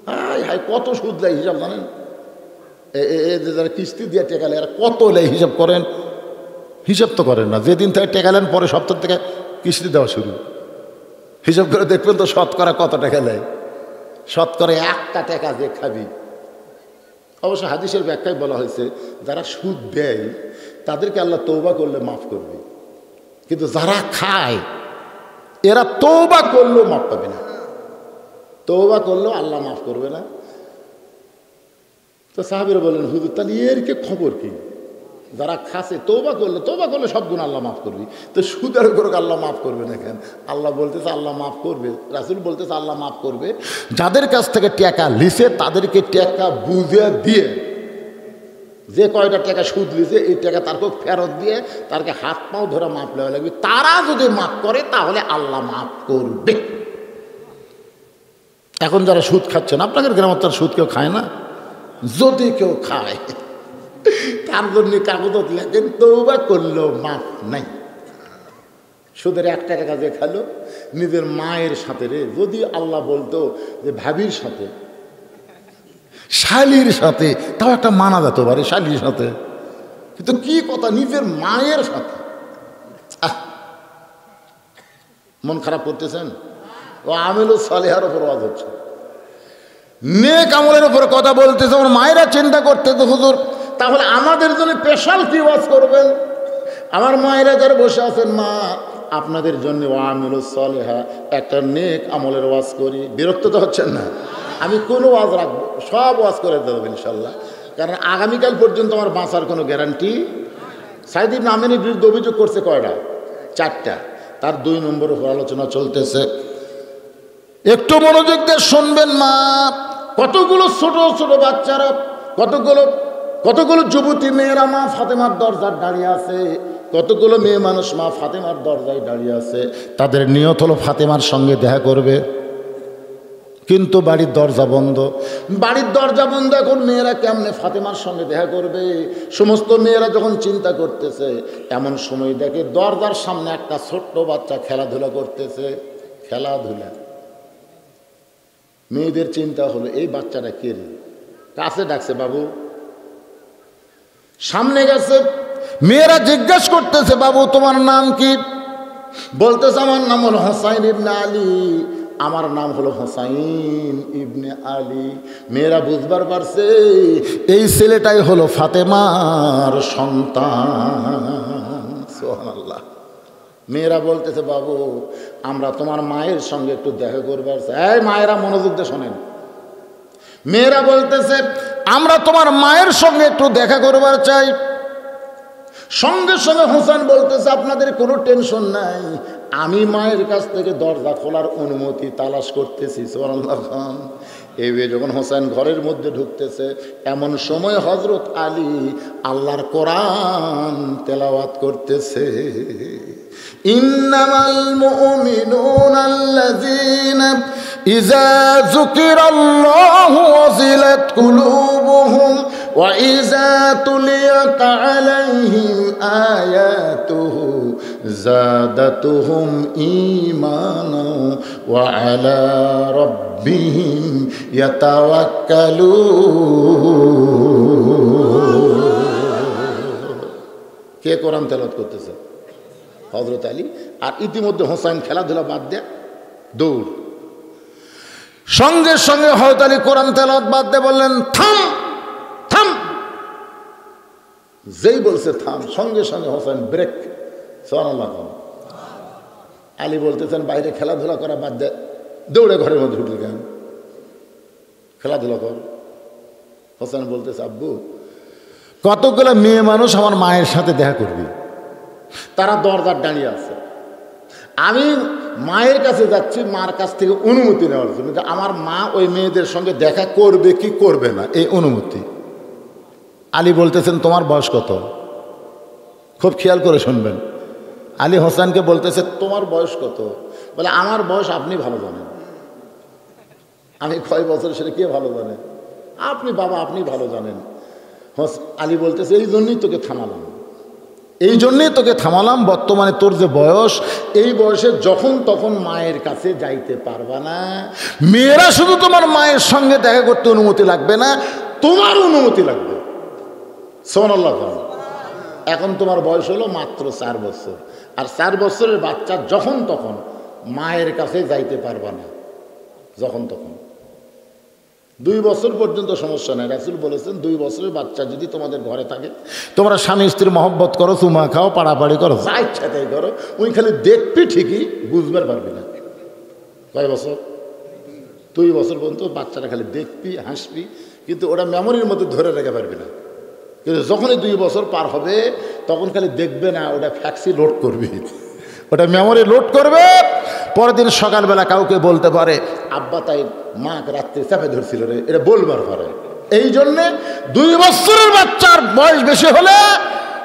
হাই হাই, কত সুদ দেয় হিসাব জানেন? যারা কিস্তি দিয়ে টেকালে এরা কত নেয় হিসাব করেন? হিসাব তো করেন না। যেদিন থেকে টেকালেন পরে সপ্তাহ থেকে কিস্তি দেওয়া শুরু, হিসাব করে দেখবেন তো শতকরা কত টাকা নেয়। শতকরা 1টা টাকা যে খাবি। অবশ্য হাদিসের ব্যাখ্যায় বলা হয়েছে, যারা সুদ দেয় তাদেরকে আল্লাহ তওবা করলে মাফ করবে, কিন্তু যারা খায় এরা তওবা করলেও মাফ পাবে না, তওবা করলেও আল্লাহ মাফ করবে না। তো সাহাবীরা বলেন, হুজুর তাহলে এর কে খবর কি? যারা খাসে তওবা করলে সব গুণ আল্লাহ মাফ করবি, তো সুদের উপর আল্লাহ মাফ করবে না কেন? আল্লাহ বলতেছে আল্লাহ মাফ করবে, রাসূল বলতেছে আল্লাহ মাফ করবে। যাদের কাছ থেকে টাকা লিছে তাদেরকে টাকা বুঝে দিয়ে, যে কয়টা টাকা সুদ লিছে এই টাকা তারকে ফেরত দিয়ে তারকে হাত পাও ধরে মাপ নেওয়া লাগবে। তারা যদি মাফ করে তাহলে আল্লাহ মাফ করবে। এখন যারা সুদ খাচ্ছেন, আপনাদের গ্রামে তার সুদ কেউ খায় না? যদি কেউ খায় তার জন্য কাগজত লেখেন, তওবা করলেও মাফ নাই। সুদের 1 টাকা যে খালো, নিজের মায়ের সাথে রে, যদি আল্লাহ বলতো যে ভাবির সাথে শালির সাথে, তাও একটা মানা যেতে পারে শালির সাথে, কিন্তু কি কথা নিজের মায়ের সাথে। মন খারাপ করতেছেন? ও আমিলুস সালিহার উপর ওয়াজ হচ্ছে, নেক আমলের উপরে কথা বলতেছে। আমার মায়েরা চিন্তা করতেছে হুজুর তাহলে আমাদের জন্য স্পেশাল কি ওয়াজ করবেন? আমার মায়েরা যারা বসে আছেন, মা আপনাদের জন্য আমিলুস সালিহা একটা নেক আমলের ওয়াজ করি। বিরক্ত তো হচ্ছেন না? আমি কোনো ওয়াজ রাখবো, সব ওয়াজ করে দেবো ইনশাল্লাহ, কারণ আগামীকাল পর্যন্ত আমার বাঁচার কোনো গ্যারান্টি। সাইদ ইবনে আমিনের বিরুদ্ধে অভিযোগ করছে কয়টা? 4টা। তার 2 নম্বর উপর আলোচনা চলতেছে, একটু মনোযোগ দিয়ে শুনবেন মা। কতগুলো ছোট ছোট বাচ্চারা, কতগুলো যুবতী মেয়েরা মা ফাতেমার দরজার দাঁড়িয়ে আছে, কতগুলো মেয়ে মানুষ মা ফাতেমার দরজায় দাঁড়িয়ে আছে। তাদের নিয়ত হলো ফাতেমার সঙ্গে দেখা করবে, কিন্তু বাড়ির দরজা বন্ধ। বাড়ির দরজা বন্ধ, এখন মেয়েরা কেমনে ফাতেমার সঙ্গে দেখা করবে? সমস্ত মেয়েরা যখন চিন্তা করতেছে, এমন সময় দেখে দরজার সামনে একটা ছোট্ট বাচ্চা খেলাধুলা করতেছে। খেলাধুলা, মেয়েদের চিন্তা হলো এই বাচ্চাটা কে রে? কাছে ডাকছে, বাবু। সামনে গেছে, মেয়েরা জিজ্ঞাসা করতেছে, বাবু তোমার নাম কি? বলতেছে আমার নাম হলো হোসাইন ইবনে আলী। আমার নাম হলো হোসাইন ইবনে আলী। মেয়েরা বুঝবার পারছে এই ছেলেটাই হলো ফাতেমার সন্তান। সুবহানাল্লাহ। মেয়েরা বলতেছে, বাবু আমরা তোমার মায়ের সঙ্গে একটু দেখা করবার চাই। এই মায়েরা মনোযোগ দিয়ে শোনেন। মেয়েরা বলতেছে আমরা তোমার মায়ের সঙ্গে একটু দেখা করবার চাই। সঙ্গে সঙ্গে হোসেন বলতেছে আপনাদের কোনো টেনশন নাই, আমি মায়ের কাছ থেকে দরজা খোলার অনুমতি তালাশ করতেছি। সুবহানাল্লাহ। এইভাবে যখন হোসেন ঘরের মধ্যে ঢুকতেছে, এমন সময় হযরত আলী আল্লাহর কোরআন তেলাওয়াত করতেছে। ইন্নামাল মুমিনুনা আল্লাযীনা ইযা যুকিরাল্লাহু ওয়াজিলাত কুলুবুহুম ওয়া ইযা তুলিয়াত আলাইহিম আয়াতুহু যাদাতুহুম ঈমানা ওয়া আলা রাব্বিহিম ইয়াতাওয়াক্কালুন। কে কোরআন তেলাওয়াত করতেছে? হযরত আলী। আর ইতিমধ্যে হোসেন খেলাধুলা বাদ দেয়া দৌড়। সঙ্গে সঙ্গে হযরত আলী কোরআন তেলাওয়াত বাদ দিয়ে বললেন, থাম থাম। যেই বলছে থাম, সঙ্গে সঙ্গে হোসেন ব্রেক। সুবহানাল্লাহ। আলী বলতেছেন বাইরে খেলাধুলা করা বাদ দে, দৌড়ে ঘরের মধ্যে ঢুকলি কেন? খেলাধুলা কর। হোসেন বলতেছে, আব্বু কতগুলো মেয়ে মানুষ আমার মায়ের সাথে দেখা করবি, তারা দরজার দাঁড়িয়ে আছে, আমি মায়ের কাছে যাচ্ছি মার কাছ থেকে অনুমতি নেওয়ার জন্য যে আমার মা ওই মেয়েদের সঙ্গে দেখা করবে কি করবে না, এই অনুমতি। আলী বলতেছেন তোমার বয়স কত? খুব খেয়াল করে শুনবেন। আলী হোসেনকে বলতেছে তোমার বয়স কত? বলে আমার বয়স আপনি ভালো জানেন। আমি কয় বছর সেটা কে ভালো জানে? আপনি বাবা, আপনি ভালো জানেন। আলী বলতেছে এই জন্যই তোকে থামালাম, এই জন্যই তোকে থামালাম। বর্তমানে তোর যে বয়স, এই বয়সে যখন তখন মায়ের কাছে যাইতে পারবা না। মেয়েরা শুধু তোমার মায়ের সঙ্গে দেখা করতে অনুমতি লাগবে না, তোমার অনুমতি লাগবে। সুবহানাল্লাহ। এখন তোমার বয়স হলো মাত্র 4 বছর, আর 4 বছরের বাচ্চা যখন তখন মায়ের কাছে যাইতে পারবা না, যখন তখন। 2 বছর পর্যন্ত সমস্যা নেই। রাসূল বলেছেন 2 বছরের বাচ্চা যদি তোমাদের ঘরে থাকে, তোমরা স্বামী স্ত্রী মহব্বত করো, চুমা খাও, পাড়াপাড়ি করো, যা ইচ্ছা তাই করো, ওই খালি দেখবি ঠিকই, বুঝবার পারবি না। কয় বছর? 2 বছর পর্যন্ত বাচ্চাটা খালি দেখবি, হাসবি, কিন্তু ওটা মেমোরির মধ্যে ধরে রেখে পারবি না। কিন্তু যখনই 2 বছর পার হবে তখন খালি দেখবে না, ওটা ফ্যাক্সি লোড করবি, ওটা মেমোরি লোড করবে। পরের দিন সকালবেলা কাউকে বলতে পারে আব্বা তাই মাকে রাত্রে চাপে ধরছিল রে, এটা বলবার পারে। এই জন্যে 2 বছরের বাচ্চার বয়স বেশি হলে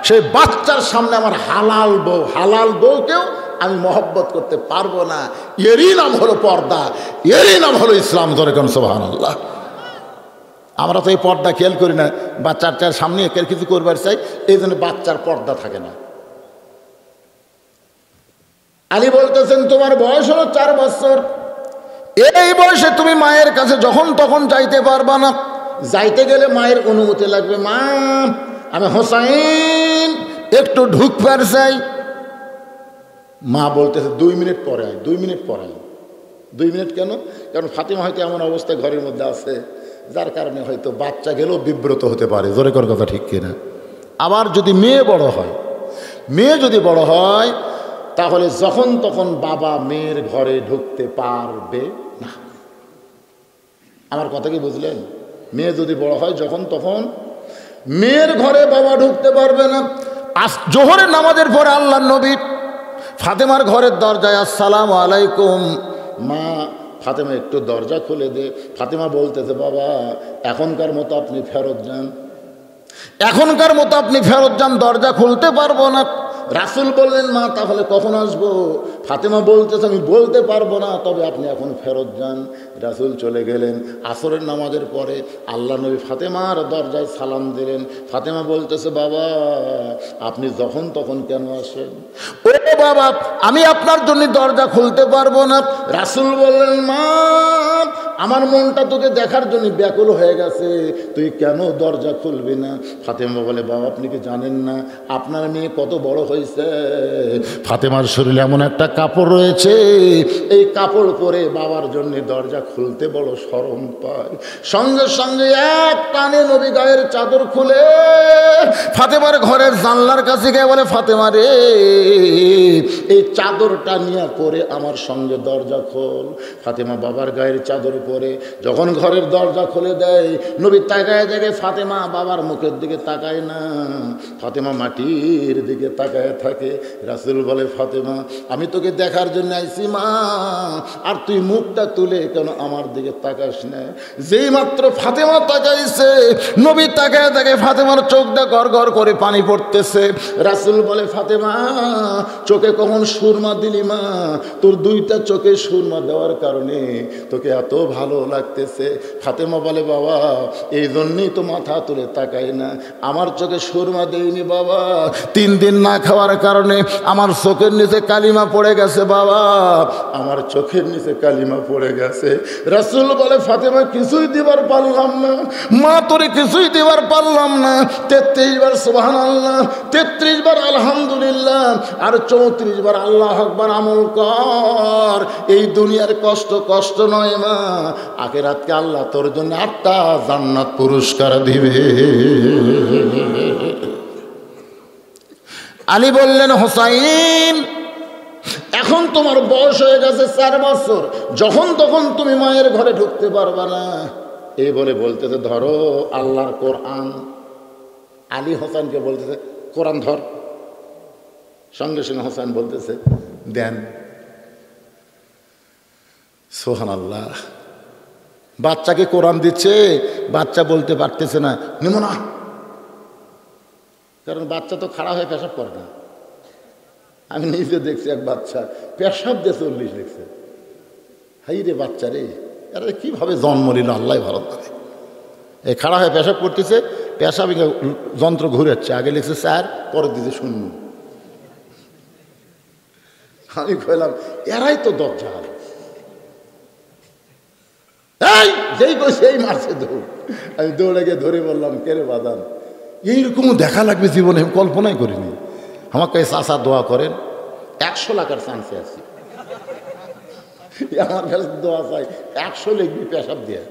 সেই বাচ্চার সামনে আমার হালাল বউকেও আমি মহব্বত করতে পারবো না। এরই নাম হলো পর্দা, এরই নাম হলো ইসলাম। ধরে কোন সুবহানাল্লাহ। আমরা তো এই পর্দা খেয়াল করি না, বাচ্চার সামনে একের কিছু করবার চাই, এই জন্য বাচ্চার পর্দা থাকে না। আলী বলতেছেন তোমার বয়স হলো 4 বছর, এই বয়সে তুমি মায়ের কাছে যখন তখন যাইতে পারবা না। যাইতে গেলে মায়ের অনুমতি লাগবে, মা আমি হোসাইন একটু ঢুকবার চাই। মা বলতেছে 2 মিনিট পরে আয়, 2 মিনিট পরে আয়। 2 মিনিট কেন? কারণ ফাতিমা হয়তো এমন অবস্থায় ঘরের মধ্যে আছে যার কারণে হয়তো বাচ্চা গেলেও বিব্রত হতে পারে। জোরে কর কথা ঠিক কিনা? আবার যদি মেয়ে বড় হয়, মেয়ে যদি বড় হয় তাহলে যখন তখন বাবা মেয়ের ঘরে ঢুকতে পারবে না। আমার কথা কি বুঝলেন? মেয়ে যদি বড় হয় যখন তখন মেয়ের ঘরে বাবা ঢুকতে পারবে না। জোহরের নামাজের পরে আল্লাহর নবী ফাতেমার ঘরের দরজায় আসসালামু আলাইকুম, মা ফাতেমা একটু দরজা খুলে দে। ফাতেমা বলতেছে, বাবা এখনকার মতো আপনি ফেরত যান, এখনকার মতো আপনি ফেরত যান, দরজা খুলতে পারবো না। রাসূল বললেন, মা তাহলে কখন আসবো? ফাতেমা বলতেছে, আমি বলতে পারবো না, তবে আপনি এখন ফেরত যান। রাসূল চলে গেলেন। আসরের নামাজের পরে আল্লাহ নবী ফাতেমার দরজায় সালাম দিলেন। ফাতেমা বলতেছে, বাবা আপনি যখন তখন কেন আসেন? ও বাবা আমি আপনার জন্য দরজা খুলতে পারবো না। রাসূল বললেন, মা আমার মনটা তোকে দেখার জন্য ব্যাকুল হয়ে গেছে, তুই কেন দরজা খুলবি না? ফাতেমা বলে, বাবা আপনি কি জানেন না আপনার মেয়ে কত বড় হয়েছে? ফাতেমার শরীরে এমন একটা কাপড় রয়েছে, এই কাপড় পরে বাবার জন্য দরজা খুলতে বড় শরম পায়। সঙ্গে সঙ্গে এক টানে নবী গায়ের চাদর খুলে ফাতেমার ঘরের জানলার কাছে গিয়ে বলে, ফাতেমা রে এই চাদরটা নিয়ে পরে আমার সঙ্গে দরজা খোল। ফাতেমা বাবার গায়ের চাদর পরে যখন ঘরের দরজা খুলে দেয়, নবী তাকায় দেখে ফাতেমা বাবার মুখের দিকে তাকায় না, ফাতেমা মাটির দিকে তাকায় থাকে। রাসূল বলে, ফাতেমা আমি তোকে দেখার জন্য আইছি মা, আর তুই মুখটা তুলে কেন আমার দিকে তাকাস না? যেই মাত্র ফাতেমা তাকাইছে, নবী তাকায় দেখে ফাতেমার চোখটা গড় গড় করে পানি পড়তেছে। রাসূল বলে, ফাতেমা চোখে কখন সুরমা দিলি মা? তোর 2টা চোখে সুরমা দেওয়ার কারণে তোকে এত ভালো লাগতেছে। ফাতেমা বলে, বাবা এই জন্যই তো মাথা তুলে তাকাই না, আমার চোখে সুরমা দেইনি বাবা, 3 দিন না খাওয়ার কারণে আমার চোখের নিচে কালিমা পড়ে গেছে বাবা, আমার চোখের নিচে কালিমা পড়ে গেছে। রাসূল বলে, ফাতেমা কিছুই দিবার পারলাম না মা, তোরে কিছুই দিবার পারলাম না। 33 বার সুবহানাল্লাহ, 33 বার আলহামদুলিল্লাহ, আর 34 বার আল্লাহু আকবার আমল কর। এই দুনিয়ার কষ্ট কষ্ট নয় মা, আখিরাতকে আল্লাহ তোর জন্য 8টা জান্নাত পুরস্কার দিবে। আলী বললেন, হোসাইন এখন তোমার বয়স হয়ে গেছে 4 বছর, যখন তখন তুমি মায়ের ঘরে ঢুকতে পারবা না। এই বলে বলতেছে, ধরো আল্লাহর কোরআন। আলী হোসেনকে বলতেছে, কোরআন ধর। সঙ্গে সঙ্গে হোসেন বলতেছে, দেন। সুবহানাল্লাহ, বাচ্চাকে কোরআন দিচ্ছে, বাচ্চা বলতে পারতেছে না নেব না, কারণ বাচ্চা তো খাড়া হয়ে পেশাব করে না। আমি নিজে দেখছি এক বাচ্চা পেশাব দিয়ে 40 লিখছে। হাই রে বাচ্চা রে, আরে কীভাবে জন্ম নিল আল্লাহ ভালো করে। এই খাড়া হয়ে পেশাব করতেছে, পেশাব যন্ত্র ঘুরাচ্ছে, আগে লিখছে 4, পরে দিতে 0। আমি কইলাম এরাই তো দজ্জাল। এই যেই কইছে এই মারছে দৌড়। আমি দৌড়ে গিয়ে ধরে বললাম, কে রে বাদান, এইরকমও দেখা লাগবে জীবনে আমি কল্পনাই করিনি। আমাকে চাচা দোয়া করেন, 100 লাখের চান্সে আছি। আমার কাছে দোয়া চাই, 100 লিখবি পেশাব দিয়ে।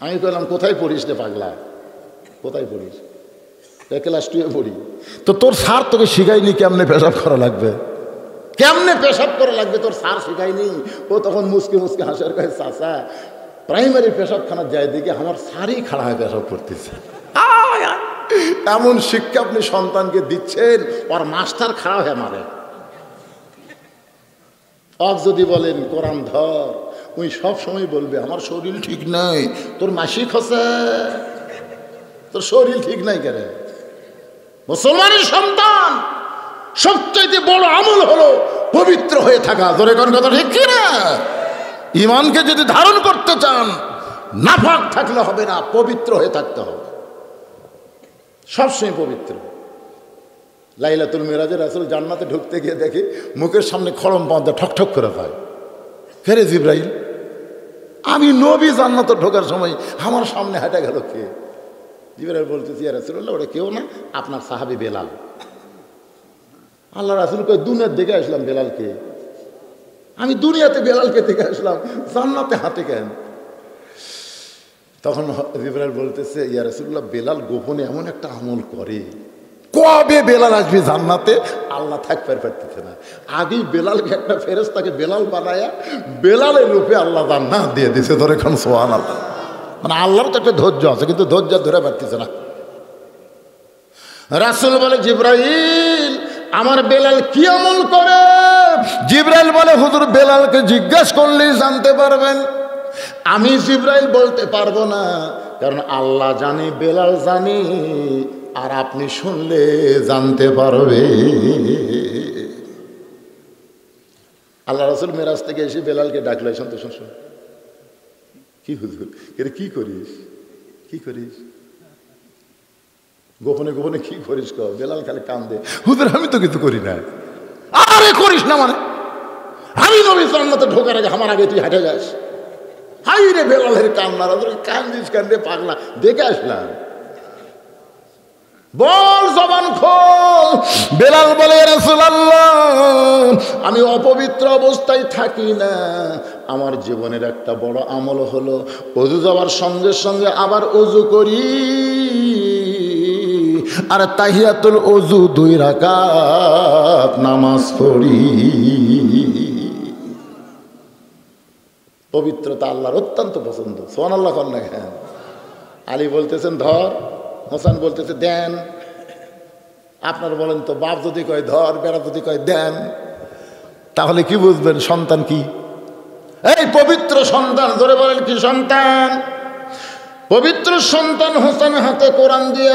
আমি কইলাম, কোথায় পড়িস রে পাগলা, কোথায় পড়িস? ক্লাস 2-এ পড়ি। তো তোর স্যার তোকে শিখায়নি কেমনে পেশাব করা লাগবে, কেমনে পেশাব করা লাগবে, তোর স্যার শিখায়নি? ও তখন মুসকে মুসকে হাসার কাছে, চাচা প্রাইমারি পেশাবখানা যায় দেখে আমার স্যারই খাড়া হয়ে পেশাব করতেছে। এমন শিক্ষা আপনি সন্তানকে দিচ্ছেন, ওর মাস্টার খাড়া হয়ে মারে। আজ যদি বলেন কোরআন ধর, ওই সব সময় বলবে আমার শরীর ঠিক নাই। তোর মাসিক হচ্ছে, তোর শরীর ঠিক নাই কেন? মুসলমানের সন্তান সবচাইতে বড় আমল হলো পবিত্র হয়ে থাকা। জোরে কোন কথা ঠিক কিনা? ঈমানকে যদি ধারণ করতে চান, নাফাক থাকলে হবে না, পবিত্র হয়ে থাকতে হবে, সবসময় পবিত্র। লাইলাতুল মিরাজে রাসূল জান্নাতে ঢুকতে গিয়ে দেখে মুখের সামনে খড়ম বাঁধা ঠকঠক করে পায়। ফেরে জিব্রাইল, আমি নবী জান্নাতে ঢোকার সময় আমার সামনে হাঁটা গেল কে? জিবরাইল বলতেছি ইয়া রাসূলুল্লাহ, ওটা কেউ না, আপনার সাহাবী বেলাল। আল্লাহ রাসূল কই দুনিয়ার দেখে আসলাম বেলালকে, আমি দুনিয়াতে বেলালকে দেখে আসলাম, জান্নাতে হাঁটে কেন? তখন জিবরাইল বলতেছে ইয়া রাসূলুল্লাহ, বেলাল গোপনে এমন একটা আমল করে, কবে বেলাল আসবে জান্নাতে আল্লাহ থাকতে পারতেছে না, আগেই বেলালকে একটা ফেরেশতাকে বেলাল বানায়া বেলালের রূপে আল্লাহ জান্নাত দিয়ে দিয়েছে। ধরে এখন সুবহানাল্লাহ। মানে আল্লাহর তো একটা ধৈর্য আছে, কিন্তু ধৈর্য ধরে পারতেছে না। রাসূল বলে জিবরাইল, আমার বেলাল কি আমল করে? জিবরাইল বলে হুজুর, বেলালকে জিজ্ঞেস করলেই জানতে পারবেন। আমি জিবরাইল বলতে পারবো না, কারণ আল্লাহ জানে, বেলাল জানে, আর আপনি শুনলে জানতে পারবে। আল্লাহ রাসূল মেরাজ থেকে এসে বেলালকে ডাকলো, শুনতে শুন, কি হুজুর, এটা কি করিস, কি করিস, গোপনে গোপনে কি করিস? বেলাল খালি কান্দে, হুজুর আমি তো কিছু করি না। আরে করিস না মানে? আমি নবী জান্নাতে ঢোকার আগে আমার আগে তুই হেঁটে যাস? হাই রে বেলালের কান্না, কান্দিস কান্দে পাগলা, দেখে আসলাম। বল জবান খোল। বেলাল বলে রাসূলুল্লাহ, আমি অপবিত্র অবস্থায় থাকি না, আমার জীবনের একটা বড় আমল হলো ওযু যাওয়ার সঙ্গে সঙ্গে আবার ওযু করি, আর তাহিয়াতুল ওযু 2 রাকাত নামাজ পড়ি। পবিত্রতা আল্লাহর অত্যন্ত পছন্দ। সুবহানাল্লাহ কর না কেন? আলী বলতেছেন ধর, হোসেন বলতেছে দেন। আপনার বলেন তো, বাপ যদি কয় ধর, বেড়া যদি কয় দেন, তাহলে কি বুঝবেন সন্তান কি? এই পবিত্র সন্তান, ধরে বলেন কি সন্তান? পবিত্র সন্তান হোসেন হাতে কোরআন দিয়ে।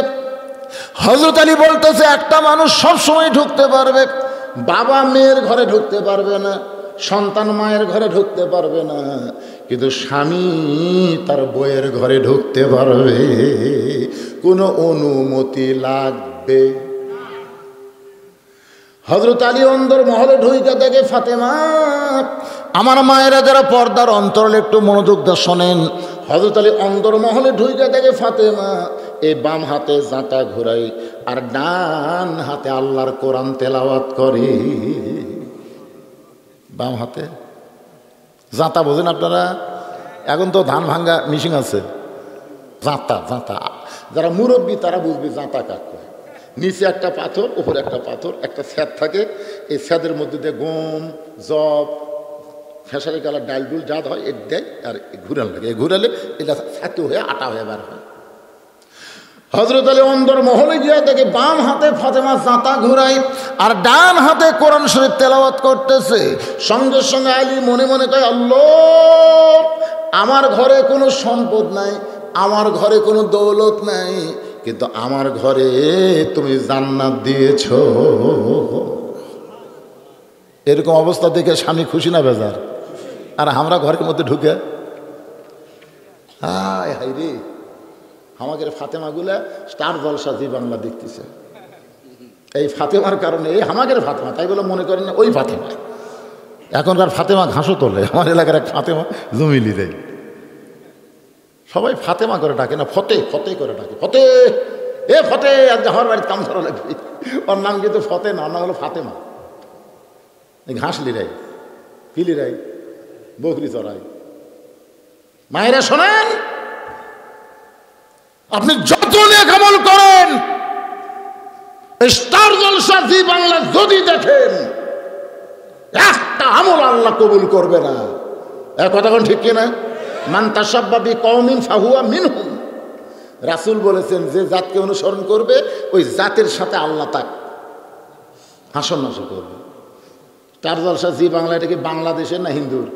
হযরত আলী বলতেছে একটা মানুষ সব সময় ঢুকতে পারবে, বাবা মেয়ের ঘরে ঢুকতে পারবে না, সন্তান মায়ের ঘরে ঢুকতে পারবে না, কিন্তু স্বামী তার বউয়ের ঘরে ঢুকতে পারবে, কোনো অনুমতি লাগবে। হযরত আলী অন্দর মহলে ঢুইকা দেখে ফাতেমা। আমার মায়েরা যারা পর্দার অন্তরালে একটু মনোযোগ দিয়ে শোনেন, হযরত আলী অন্দর মহলে ঢুইকা দেখে ফাতেমা এই বাম হাতে জাঁতা ঘুরাই আর ডান হাতে আল্লাহর কোরআন তেলাওয়াত করে। বাম হাতে জাঁতা বোঝেন আপনারা? এখন তো ধান ভাঙ্গা মেশিন আছে। জাঁতা, জাঁতা যারা মুরব্বী তারা বুঝবে জাঁতা কাকে। নিচে একটা পাথর, উপরে একটা পাথর, একটা স্যাদ থাকে, এই স্যাদের মধ্যে দিয়ে গম, জব, খেসারি কালার ডাল ডুল যা হয় এর দেয়, আর ঘুরান লাগে, ঘুরালে এটা ছাতু হয়ে আটা হয়ে বার হয়। হযরত আলী অন্দর মহলে গিয়া দেখে বাম হাতে ফাতেমা জাঁতা ঘুরাই আর ডান হাতে কোরআন শরীফ তেলাওয়াত করতেছে। সঙ্গে সঙ্গে আলী মনে মনে কয়, আল্লাহ, আমার ঘরে কোনো সম্পদ নাই, আমার ঘরে কোনো দৌলত নাই, কিন্তু আমার ঘরে তুমি জান্নাত দিয়েছ। এরকম অবস্থা দেখে স্বামী খুশি না বেজার? আর আমরা ঘরের মধ্যে ঢুকে হায় হাই রে, আমাদের ফাতেমাগুলা স্টার জলসা জি বাংলা দেখতেছে। এই ফাতেমার কারণে, এই আমাদের ফাতেমা, তাই বলে মনে করেন না ওই ফাতেমা। এখনকার ফাতেমা ঘাসও তোলে, আমার এলাকার এক ফাতেমা জমিলি দেয়। সবাই ফাতেমা করে ডাকে না, ফতে ফতে করে ডাকে। ফতে, এ ফতে, আজ আমার বাড়িতে কাম ধরা লাগবে। ওর নাম কিন্তু ফতে না, ওর নাম হলো ফাতেমা। ঘাস লিরাই, কি লিরাই, বকরি চড়াই। মায়েরা শোনেন, আপনি যত নেক আমল করেন, স্টার জলসা জি বাংলা যদি দেখেন, একটা আমল আল্লাহ কবুল করবে না। এক কথা কোন ঠিক কিনা? মান তাশাব্বা বিকওমিন ফাহুয়া মিনহুম। রাসূল বলেছেন, যে জাতকে অনুসরণ করবে ওই জাতের সাথে আল্লাহ তাক হাসন নাসর করবে। স্টার জলসা জি বাংলা, এটা কি বাংলাদেশের না হিন্দুর?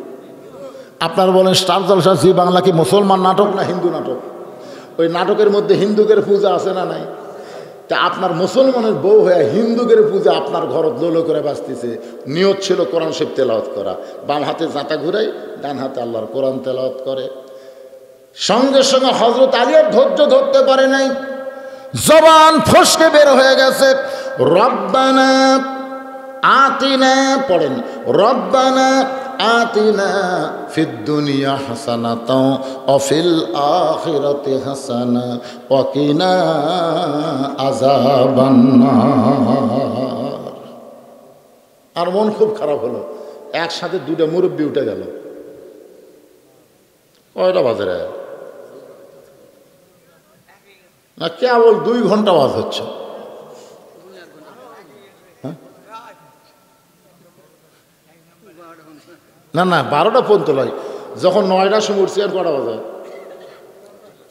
আপনারা বলেন স্টার জলসা জি বাংলা কি মুসলমান নাটক না হিন্দু নাটক? ওই নাটকের মধ্যে হিন্দুকের পূজা আছে না নাই? তা আপনার মুসলমানের বউ হয়ে হিন্দুকের পূজা আপনার ঘর দোলো করে বাঁচতেছে। নিয়ত ছিল কোরআন শরীফ তেলাওয়াত করা, বাম হাতে জাঁতা ঘুরাই, ডান হাতে আল্লাহর কোরআন তেলাওয়াত করে। সঙ্গে সঙ্গে হযরত আলী আর ধৈর্য ধরতে পারে নাই, জবান ফসকে বের হয়ে গেছে। রব্বানা আতিনা, পড়েন, রব্বানা আতিনা ফিদ দুনিয়া হাসানাতাও ওয়া ফিল আখিরাতি হাসানা ওয়া কিনা আযাবান নার। আর মন খুব খারাপ হলো, একসাথে দুইটা মুরব্বি উঠে গেল। কয়টা বাজে রে? না কেবল 2 ঘন্টা বাজ হচ্ছে। না না 12টা পর্যন্ত নয়, যখন 9টার সময় উঠছি আর কটা বাজে?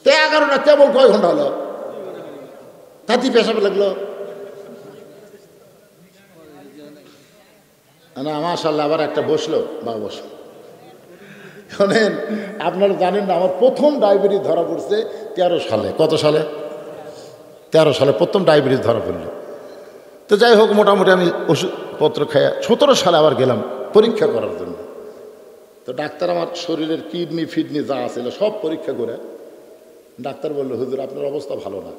11টা, কেবল কয় ঘন্টা হলো? তাতে পেশাবে লাগলো না। মাশাআল্লাহ, আবার একটা বসলো বা বসলো। শোনেন, আপনারা জানেন না, আমার প্রথম ডায়াবেটিস ধরা পড়ছে 13 সালে। কত সালে? 13 সালে প্রথম ডায়াবেটিস ধরা পড়লো। তো যাই হোক, মোটামুটি আমি ওষুধপত্র খাইয়া 17 সালে আবার গেলাম পরীক্ষা করার জন্য। তো ডাক্তার আমার শরীরের কিডনি ফিডনি যা আছিল সব পরীক্ষা করে ডাক্তার বললো, হুজুর আপনার অবস্থা ভালো না,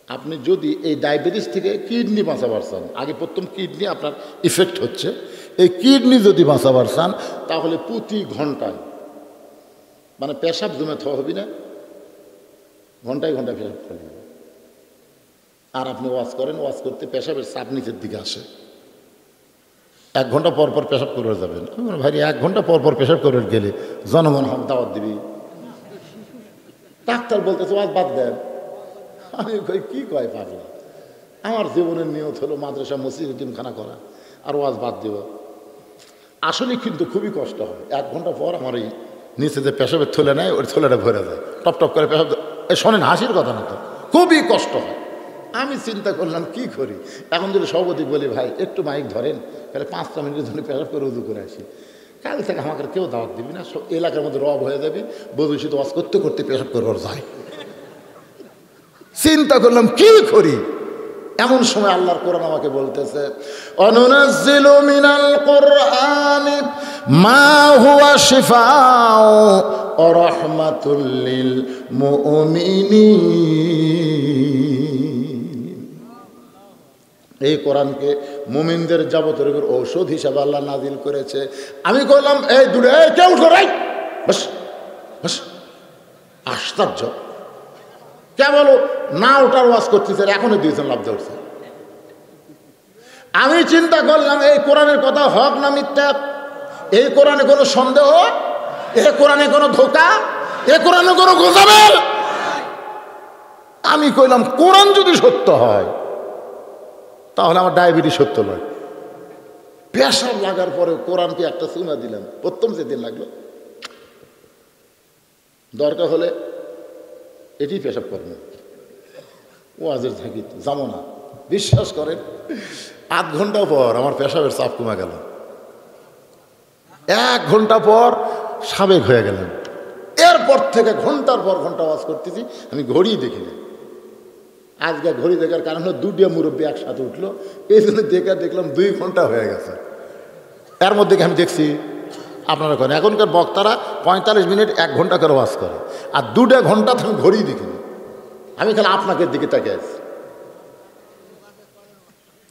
আপনি যদি এই ডায়াবেটিস থেকে কিডনি বাঁচাবার চান, আগে প্রথম কিডনি আপনার ইফেক্ট হচ্ছে, এই কিডনি যদি বাঁচাবার চান তাহলে প্রতি ঘন্টায় মানে পেশাব জমে থাকা হবি না, ঘন্টায় ঘন্টায় পেশাব করে নেবেন। আর আপনি ওয়াশ করেন, ওয়াশ করতে পেশাবের চাপ নিচের দিকে আসে, 1 ঘন্টা পর পর পেশাব করে যাবেন। ভাই 1 ঘন্টা পর পর পেশাব করে গেলে জনগণ হক দাওয়াত দিবি? ডাক্তার বলতেছে ওয়াজ বাদ দেন। আমি কই কি কয় পাগলা, আমার জীবনের নিয়ত হলো মাদ্রাসা মসজিদ এতিমখানা করা, আর ওয়াজ বাদ দিব? আসলে কিন্তু খুবই কষ্ট হয়। 1 ঘন্টা পর আমার এই নিচে যে পেশাবের থলে নেয়, ওই থলেটা ভরে যায়, টপ টপ করে পেশাব। শোনেন, হাসির কথা না তো, খুবই কষ্ট হয়। আমি চিন্তা করলাম কি করি, এখন যদি সভাপতি বলি ভাই একটু মাইক ধরেন, তাহলে 5টা মিনিটের জন্য পেশাব করে উজু করে আসি, কাল থেকে আমাকে কেউ দাওয়াত দিবি না, এলাকার মধ্যে রব হয়ে যাবি, বধূষিত ওয়াজ করতে করতে পেশাব করে ওর যায়। চিন্তা করলাম কি করি। এমন সময় আল্লাহর কোরআন আমাকে বলতেছে, অনুনাজ্জিলু মিনাল কুরআনি মা হুয়া শিফাউ ওয়া রাহমাতুল লিল মুমিনিন। এই কোরআনকে মুমিনদের যাবতীয় রোগের ঔষধ হিসাবে আল্লাহ নাজিল করেছে। আমি করলাম এই দূরে কেউ করাই বস বস, আশ্চর্য, কেবল না ওটার ওয়াজ করতেছে, এখনই 2 জন লাভ ধরছে। আমি চিন্তা করলাম এই কোরআনের কথা হক না মিথ্যা, এই কোরআনে কোনো সন্দেহ, এই কোরআনে কোনো ধোঁকা, এই কোরআনে কোনো গোজাবেল। আমি কইলাম কোরআন যদি সত্য হয় তাহলে আমার ডায়াবেটিস সত্য নয়। পেশাব লাগার পরে কোরআনকে একটা চুমা দিলাম, প্রথম যেদিন লাগলো, দরকার হলে এটি পেশাব করবে, ওয়াজের থাকি যাবো না। বিশ্বাস করেন 8 ঘন্টা পর আমার পেশাবের চাপ কমে গেল। 1 ঘন্টা পর সাবেক হয়ে গেলাম। এরপর থেকে ঘন্টার পর ঘন্টা ওয়াজ করতেছি, আমি ঘড়ি দেখি না। আজকে ঘড়ি দেখার কারণ হলো 2টা মুরব্বী একসাথে উঠলো, এই জন্য দেখলাম 2 ঘন্টা হয়ে গেছে। এর মধ্যে আমি দেখছি আপনারা করেন, এখনকার বক্তারা 45 মিনিট 1 ঘন্টা করে ওয়াজ করে, আর 2টা ঘন্টা আমি ঘড়ি দেখিনি। আমি খালি আপনাকে দিকে তাকিয়ে আছি।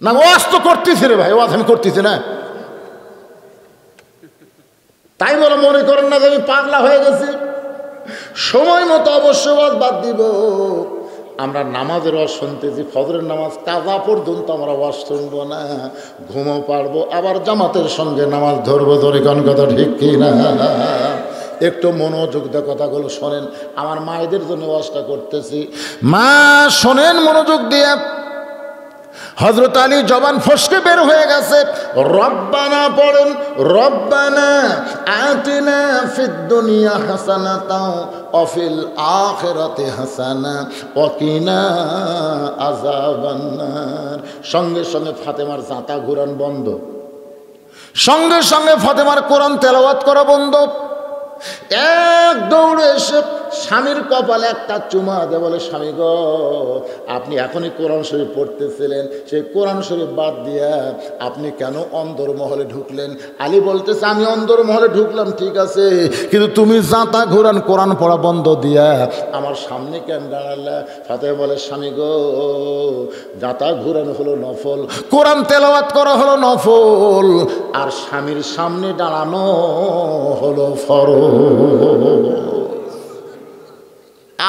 না ওয়াজ তো করতেছি রে ভাই, ওয়াজ আমি করতেছি না, তাই বলে মনে করেন না যে আমি পাগলা হয়ে গেছি। সময় মতো অবশ্যই ওয়াজ বাদ দিব। আমরা নামাজের ওয়াজ শুনতেছি, ফজরের নামাজ কাজা পর্যন্ত আমরা ওয়াজ শুনবো না, ঘুমও পারবো, আবার জামাতের সঙ্গে নামাজ ধরবো। ধরে কোন কথা ঠিক কি না? একটু মনোযোগ দিয়ে কথাগুলো শোনেন। আমার মায়েদের জন্য ওয়াজটা করতেছি, মা শোনেন মনোযোগ দিয়ে। হযরত আলী জবান ফসকে বের হয়ে গেছে, রব্বানা পড়েন, রব্বানা আতিনা ফিদ দুনিয়া হাসানাতাও ওয়া ফিল আখিরাতি হাসানা ওয়া কিনা আযাবান নার। সঙ্গে সঙ্গে ফাতেমার জাঁতা ঘুরান বন্ধ, সঙ্গে সঙ্গে ফাতেমার কোরআন তেলাওয়াত করা বন্ধ। এক দৌড়ে এসে স্বামীর কপালে একটা চুমা দিয়ে বলে, স্বামী গো, আপনি এখনই কোরআন শরীফ পড়তেছিলেন, সেই কোরআন শরীফ বাদ দিয়া আপনি কেন অন্দরমহলে ঢুকলেন? আলী বলতেছে, আমি অন্দরমহলে ঢুকলাম ঠিক আছে, কিন্তু তুমি জাঁতা ঘুরান কোরআন পড়া বন্ধ দিয়া আমার সামনে কেন দাঁড়ালে? ফাতেমা বলে, স্বামী গো, জাঁতা ঘুরানো হলো নফল, কোরআন তেলাওয়াত করা হলো নফল, আর স্বামীর সামনে দাঁড়ানো হলো ফরজ।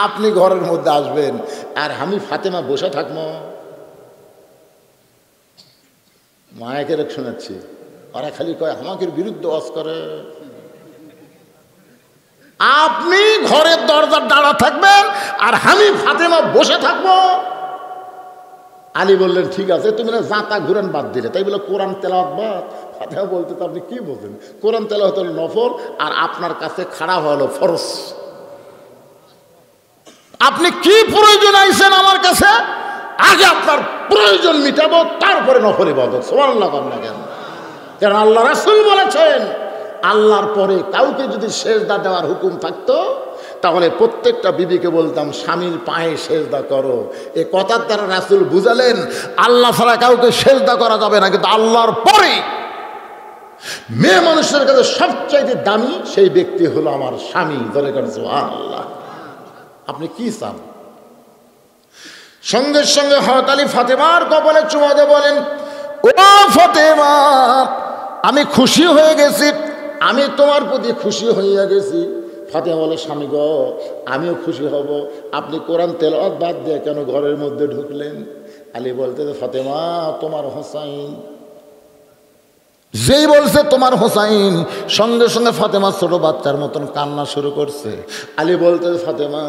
আপনি ঘরের মধ্যে আসবেন আর আমি ফাতেমা বসে থাকবো? মায়াকে শোনাচ্ছি, ওরা খালি কয় আমাকে বিরুদ্ধে ওয়াজ করে। আপনি ঘরের দরজার দাঁড়া থাকবেন আর আমি ফাতেমা বসে থাকবো? আলী বললেন, ঠিক আছে, তুমি না জাঁতা ঘুরান বাদ দিলে, তাই বলে কোরআন তেলাওয়াত বাদ? ফাতেমা বলতে, তো আপনি কি বলছেন? কোরআন তেলাওয়াত হলো নফল আর আপনার কাছে খাড়া হলো ফরজ। আপনি কি প্রয়োজন আইছেন আমার কাছে? আগে আপনার প্রয়োজন মিটাবো, তারপরে নফল ইবাদত। সুবহানাল্লাহ বলেন না কেন? কারণ আল্লাহ রাসূল বলেছেন, আল্লাহর পরে কাউকে যদি সেজদা দেওয়ার হুকুম থাকতো তাহলে প্রত্যেকটা বিবিকে বলতাম স্বামীর পায়ে সেজদা করো। এ কথার দ্বারা রাসূল বুঝালেন আল্লাহ ছাড়া কাউকে সেজদা করা যাবে না, কিন্তু আল্লাহর পরে মেয়ে মানুষের কাছে সবচাইতে দামি সেই ব্যক্তি হলো আমার স্বামী। ধরে করেন সুবহানাল্লাহ। আপনি কি চান? সঙ্গে সঙ্গে হযরত আলী ফাতেমার কপালে চুমা দিয়ে বলেন, ও ফাতেমা, আমি খুশি হয়ে গেছি, আমি তোমার প্রতি খুশি হইয়া গেছি। ফাতেমা বলে, স্বামী গো, আমিও খুশি হব, আপনি কোরআন তেলাওয়াত বাদ দিয়ে কেন ঘরের মধ্যে ঢুকলেন? আলী বলতে, ফাতেমা, তোমার হোসাইন। যেই বলছে তোমার হোসাইন, সঙ্গে সঙ্গে ফাতেমা ছোট বাচ্চার মতন কান্না শুরু করছে। আলী বলতেছে, ফাতেমা,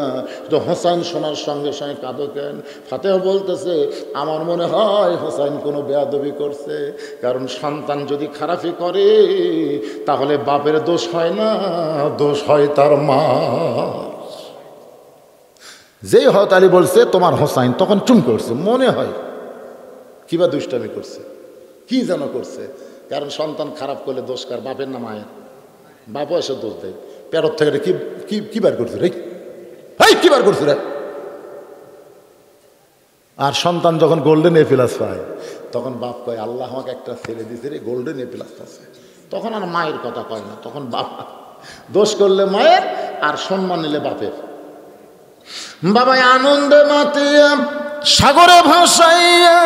তো হোসাইন শোনার সঙ্গে সঙ্গে কাঁদো কেন? ফাতেমা বলতেছে, আমার মনে হয় হোসাইন কোনো বেয়াদবি করছে, কারণ সন্তান যদি খারাপই করে তাহলে বাপের দোষ হয় না, দোষ হয় তার মা। যেই হয়তো আলী বলছে তোমার হোসাইন, তখন চুম করছে, মনে হয় কিবা দুষ্টামি করছে, কি যেন করছে। কারণ সন্তান খারাপ করলে দোষ কার? বাপের না মায়ের? বাপও এসে দোষ দেয়, পেরত থেকে কি বার করছে রে, কি বার করছে রে। আর সন্তান যখন গোল্ডেন এ প্লাস পায় তখন বাপ কয়, আল্লাহ আমাকে একটা ছেলে দিছে রে, গোল্ডেন এ প্লাস আছে। তখন আর মায়ের কথা কয় না, তখন বাপ। দোষ করলে মায়ের আর সম্মান নিলে বাপের। বাবাই আনন্দে মাতিয়া সাগরে ভাসাইয়া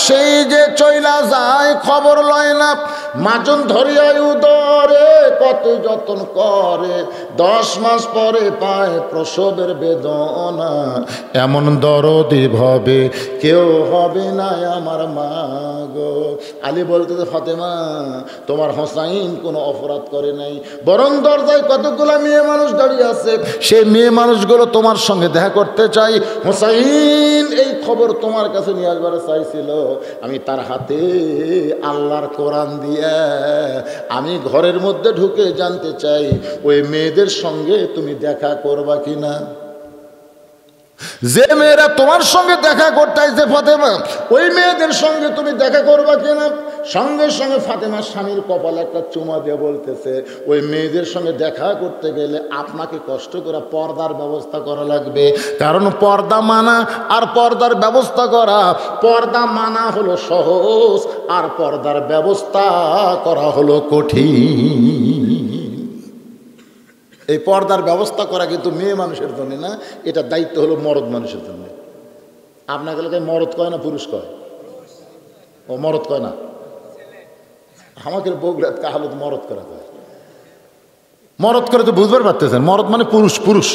সেই যে চইলা যায়, খবর লয় না, মাজন ধরিয়া উদরে কত যতন করে, 10 মাস পরে পায় প্রসবের বেদনা, এমন দরদি ভবে কেউ হবে না আমার মা গো। আলী বলতে, ফাতেমা, তোমার হোসাইন কোনো অপরাধ করে নাই, বরং দরজায় কতগুলো মেয়ে মানুষ দাঁড়িয়ে আছে, সেই মেয়ে মানুষগুলো তোমার সঙ্গে দেখা করতে চাই। হোসাইন এই খবর তোমার কাছে নিয়ে আসবার চাইছিল, আমি তার হাতে আল্লাহর কোরআন দিয়ে আমি ঘরের মধ্যে ঢুকে জানতে চাই ওই মেয়েদের সঙ্গে তুমি দেখা করবা কিনা। যে মেয়েরা তোমার সঙ্গে দেখা করতে আসছে ফাতেমা, ওই মেয়েদের সঙ্গে তুমি দেখা করবা কিনা। সঙ্গে সঙ্গে ফাতেমার স্বামীর কপালে একটা চুমা দিয়ে বলতেছে, ওই মেয়েদের সঙ্গে দেখা করতে গেলে আপনাকে কষ্ট করে পর্দার ব্যবস্থা করা লাগবে, কারণ পর্দা মানা আর পর্দার ব্যবস্থা করা, পর্দা মানা হলো সহজ আর পর্দার ব্যবস্থা করা হলো কঠিন। এই পর্দার ব্যবস্থা করা কিন্তু মেয়ে মানুষের জন্য না, এটা দায়িত্ব হলো মরদ মানুষের জন্য। আপনাকে লোকে মরদ কয় না পুরুষ কয়? ও মরদ কয় না, আমাকে বগুড়াত কাহালত মরদ করা কয়। মরদ করে তো বুঝবার পারতেছেন, মরদ মানে পুরুষ, পুরুষ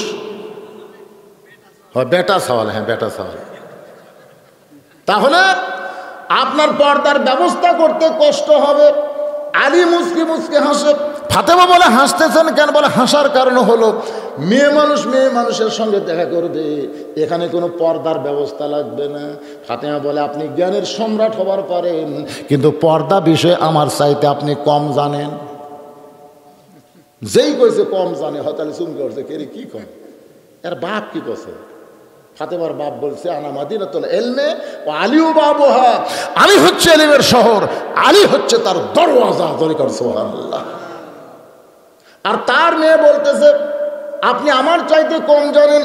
হয়, বেটা সওয়াল। হ্যাঁ, বেটা সওয়াল। তাহলে আপনার পর্দার ব্যবস্থা করতে কষ্ট হবে। আলী মুসকি মুসকি হাসে। ফাতেমা বলে, হাসতেছেন কেন? বলে, হাসার কারণ হলো মেয়ে মানুষ মেয়ে মানুষের সঙ্গে দেখা করবে, এখানে কোনো পর্দার ব্যবস্থা লাগবে না। ফাতেমা বলে, আপনি জ্ঞানের সম্রাট হবার পারেন, কিন্তু পর্দা বিষয়ে আমার চাইতে আপনি কম জানেন। যেই কইছে কম জানে, হতালি চুমকে উঠছে, কেরে কি কম? এর বাপ কি করছে? ফাতেমার বাপ বলছে, আনা মাদিনাতুল ইলমে ওয়া আলিউ বাবুহা, আমি হচ্ছে ইলমের শহর, আলী হচ্ছে তার দরওয়াজা। সুবহানাল্লাহ। আর তার মেয়ে বলতেছে, আপনি আমার চাইতে কম জানেন।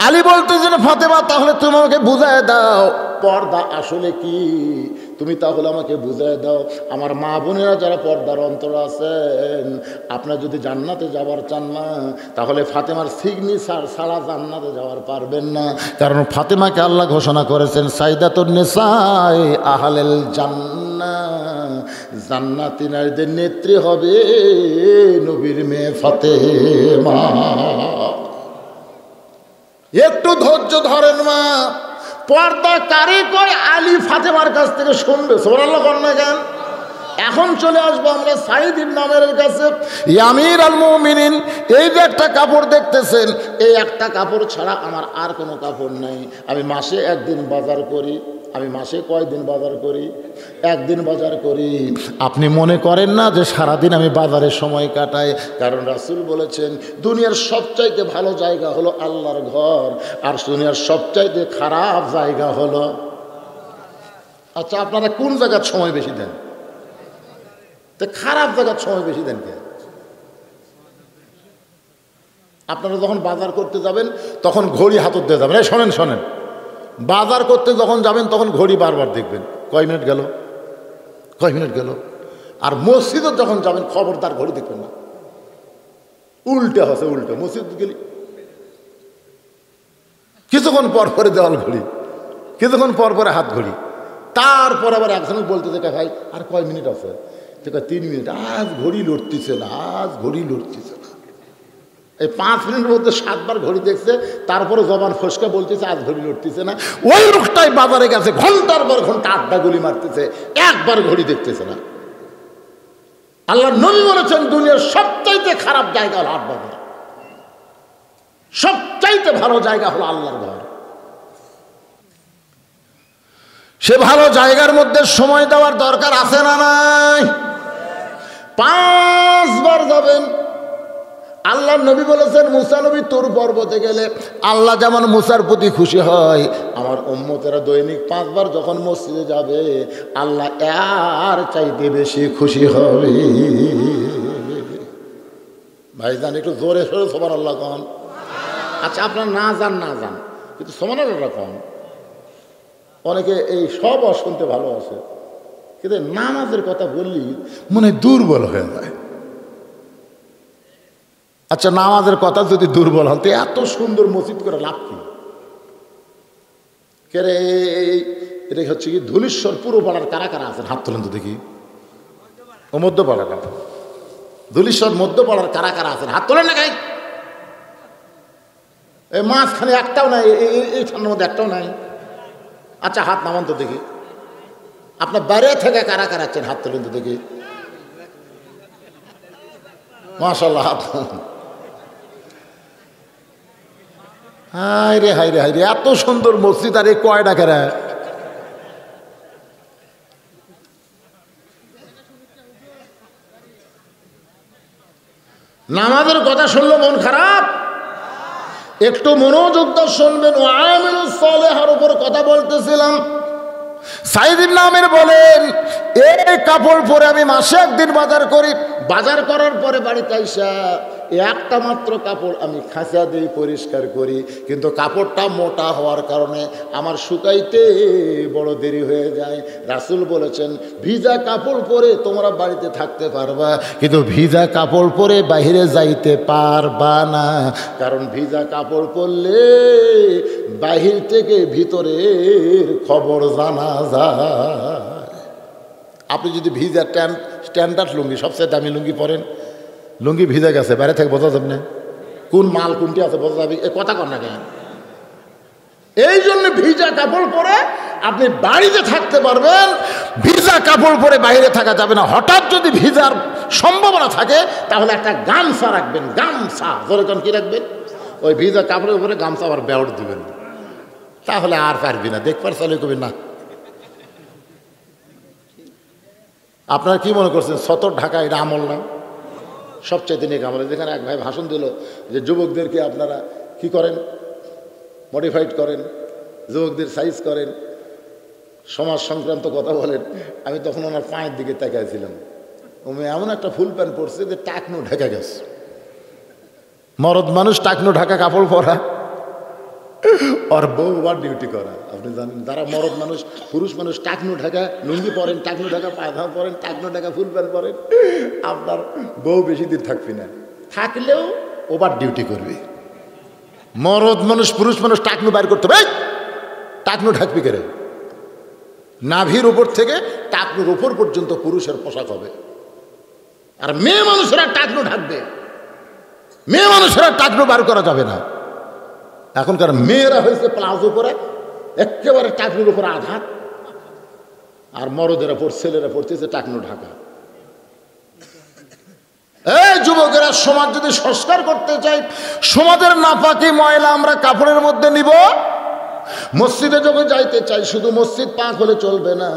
আলী বলতেছেন ফাতেমা তাহলে তুমি আমাকে বুঝায় দাও পর্দা আসলে কি, তুমি তাহলে আমাকে বুঝায় দাও। আমার মা বোনেরা যারা পর্দার অন্তর আছেন, আপনারা যদি জান্নাতে যাওয়ার চান না, তাহলে ফাতেমার সিগনেচার ছাড়া জান্নাতে যাওয়ার পারবেন না। কারণ ফাতেমাকে আল্লাহ ঘোষণা করেছেন সাইদাতুন নিসায়ে আহলেল জান্নাহ, জান্নাতি নারীদের নেত্রী হবে নবীর মেয়ে ফাতেমা। একটু ধৈর্য ধরেন মা, পর্দা কারে কয় আলী ফাতেমার কাছ থেকে শুনবে। সুবহানাল্লাহ বলেন না কেন? এখন চলে আসবো আমরা সাঈদ ইবনে আমরের কাছে। আমির আল মুমিনিন, এই যে একটা কাপড় দেখতেছেন, এই একটা কাপড় ছাড়া আমার আর কোনো কাপড় নাই। আমি মাসে একদিন বাজার করি। আমি মাসে কয়দিন বাজার করি? একদিন বাজার করি। আপনি মনে করেন না যে সারাদিন আমি বাজারে সময় কাটাই? কারণ রাসূল বলেছেন দুনিয়ার সবচাইতে ভালো জায়গা হলো আল্লাহর ঘর, আর দুনিয়ার সবচাইতে খারাপ জায়গা হলো। আচ্ছা, আপনারা কোন জায়গার সময় বেশি দেন? তো খারাপ জায়গার সময় বেশি দেন কে? আপনারা যখন বাজার করতে যাবেন তখন ঘড়ি হাতত দিয়ে যাবেন। এই শোনেন শোনেন, বাজার করতে যখন যাবেন তখন ঘড়ি বারবার দেখবেন, কয় মিনিট গেল, কয় মিনিট গেল। আর মসজিদে যখন যাবেন খবরদার ঘড়ি দেখবেন না। উল্টে হচ্ছে, উল্টে মসজিদ গেলি কিছুক্ষণ পর পরে দেওয়াল ঘড়ি, কিছুক্ষণ পর পরে হাত ঘড়ি। তারপর আবার একজনকে বলতে দেখে ভাই আর কয় মিনিট আছে? 3 মিনিট। আজ ঘড়ি লড়তেছে না, আজ ঘড়ি লড়তেছে না। এই 5 মিনিটের মধ্যে 7 বার ঘড়ি দেখছে, তারপরে জবান ফসকা বলতেছে আজ ঘড়ি লড়তেছে না। ওই লোকটাই বাজারে গেছে ঘন্টার পর ঘন্টা আড্ডা গুলি মারতেছে, একবার ঘড়ি দেখতেছে না। আল্লাহর নবী বলেছেন দুনিয়ার সবচাইতে খারাপ জায়গা হলো হাট বাজার, সবচাইতে ভালো জায়গা হলো আল্লাহর ঘর। সে ভালো জায়গার মধ্যে সময় দেওয়ার দরকার আছে না নাই? 5 বার যাবেন। আল্লাহর নবী বলেছেন মুসা নবী তুর পর্বতে গেলে আল্লাহ যেমন মুসার প্রতি খুশি হয়, আমার উম্মতেরা দৈনিক 5 বার যখন মসজিদে যাবে আল্লাহ আর চাইতে বেশি খুশি হবে। ভাইজান একটু জোরে সোরে সুবহানাল্লাহ কন। আচ্ছা, আপনার না যান না যান, কিন্তু সুবহানাল্লাহ কন। অনেকে এই সব শুনতে ভালোবাসে, কিন্তু নামাজের কথা বললি মনে দুর্বল হয়ে যায়। আচ্ছা, নামাজের কথা যদি দুর্বল হন তো এত সুন্দর মসজিদ করে লাভ কি? কে রে, এটা হচ্ছে কি ধুলিশ্বর পুরো পাড়ার কারা কারা আছেন? হাত তোলেন তো দেখি। ও মধ্যপাড়া, ধুলিশ্বর মধ্যপাড়ার কারা কারা আছেন? হাত তোলেন না গাই। এই মাঝখানে একটাও নাই, এই ঠান্ডার মধ্যে একটাও নাই। আচ্ছা, হাত নামান তো দেখি। আপনার বাইরে থেকে কারা কারা আছেন? হাত তোলেন তো দেখি। মাশাআল্লাহ, হাত। হায় রে হায় রে হায় রে, এত সুন্দর মসজিদ আর এই কয়টা কেরা? নামাজের কথা শুনলে মন খারাপ? একটু মনোযোগ দিয়ে শুনবেন। ও আমিলুস সালেহার উপর কথা বলতেছিলাম। সাঈদ ইবনে আমর বলেন এই কাপড় পরে আমি মাসে একদিন বাজার করি। বাজার করার পরে বাড়িতে আইসা একটা মাত্র কাপড় আমি খাঁচা দিয়ে পরিষ্কার করি, কিন্তু কাপড়টা মোটা হওয়ার কারণে আমার শুকাইতে বড় দেরি হয়ে যায়। রাসূল বলেছেন ভিজা কাপড় পরে তোমরা বাড়িতে থাকতে পারবা, কিন্তু ভিজা কাপড় পরে বাইরে যাইতে পারবা না। কারণ ভিজা কাপড় পরলে বাহির থেকে ভিতরের খবর জানা যায়। আপনি যদি ভিজা স্ট্যান্ডার্ড লুঙ্গি, সবচেয়ে দামি লুঙ্গি পরেন, লুঙ্গি ভিজে গেছে, বাইরে থেকে বোঝা যাবে না কোন মাল কোনটি আছে, বোঝা যাবে। এ কথা কর না কেন? এই জন্য ভিজা কাপড় পরে আপনি বাড়িতে থাকতে পারবেন, ভিজা কাপড় পরে বাইরে থাকা যাবে না। হঠাৎ যদি ভিজার সম্ভাবনা থাকে তাহলে একটা গামছা রাখবেন, গামছা। যেরকম কি রাখবেন? ওই ভিজা কাপড়ের উপরে গামছা আবার বেউট দিবেন, তাহলে আর পারবি না, দেখবার চালু করবেন না। আপনারা কি মনে করছেন সতর ঢাকা এটা আমল না? সবচাইতে নেক আমল। যেখানে এক ভাই ভাষণ দিল যে যুবকদেরকে আপনারা কি করেন, মডিফাইড করেন, যুবকদের সাইজ করেন, সমাজ সংক্রান্ত কথা বলেন। আমি তখন ওনার পায়ের দিকে তাকাইছিলাম। উনি এমন একটা ফুল প্যান্ট পরছে যে টাকনু ঢেকে গেছে। মরদ মানুষ টাকনো ঢাকা কাপড় পরা, আর বউ আর ডিউটি করা। আপনি জানেন যারা মরদ মানুষ, পুরুষ মানুষ টাকনো ঢাকা লুঙ্গি পরেন, টাকনো ঢাকা পায়জামা পরেন, টাকনো ঢাকা ফুল প্যান্ট পরেন, আপনার বউ বেশি দিন থাকবি না, থাকলেও ওভার ডিউটি করবে। মরদ মানুষ পুরুষ মানুষ টাকনো বাইর করতে হবে, টাকনো ঢাকবি কেন? নাভির উপর থেকে টাকনোর উপর পর্যন্ত পুরুষের পোশাক হবে, আর মেয়ে মানুষেরা টাকনো ঢাকবে। মেয়ে মানুষেরা টাকনো বার করা যাবে না। এখনকার মেয়েরা হয়েছে প্লাজো পরে একেবারে টাকনোর উপর আঘাত, আর মরদেরা ছেলেরা পড়তেছে টাকনো ঢাকা। এই যুবকেরা, সমাজ যদি সংস্কার করতে চাই, সমাজের নাপাকি ময়লা আমরা কাপড়ের মধ্যে নিব। মসজিদে যখন যাইতে চাই, শুধু মসজিদ পাক হলে চলবে না,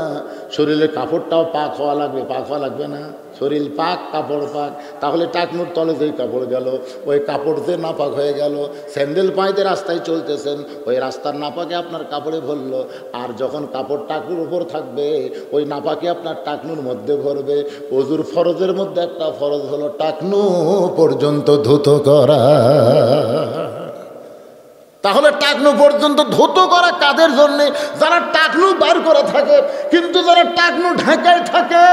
শরীরের কাপড়টাও পাক হওয়া লাগবে। পাক হওয়া লাগবে না? শরীর পাক, কাপড় পাক। তাহলে টাকনুর তলে যেই কাপড় গেল, ওই কাপড় যে নাপাক হয়ে গেল। স্যান্ডেল পাইতে রাস্তায় চলতেছেন, ওই রাস্তার নাপাকে আপনার কাপড়ে ভরলো। আর যখন কাপড় টাকনুর উপর থাকবে, ওই নাপাকে আপনার টাকনুর মধ্যে ভরবে। ওজুর ফরজের মধ্যে একটা ফরজ হলো টাকনু পর্যন্ত ধুত করা। তাহলে টাকনু পর্যন্ত ধুত করা কাদের জন্যে? যারা টাকনু বার করে থাকে। কিন্তু যারা টাকনু ঢাকায় থাকে,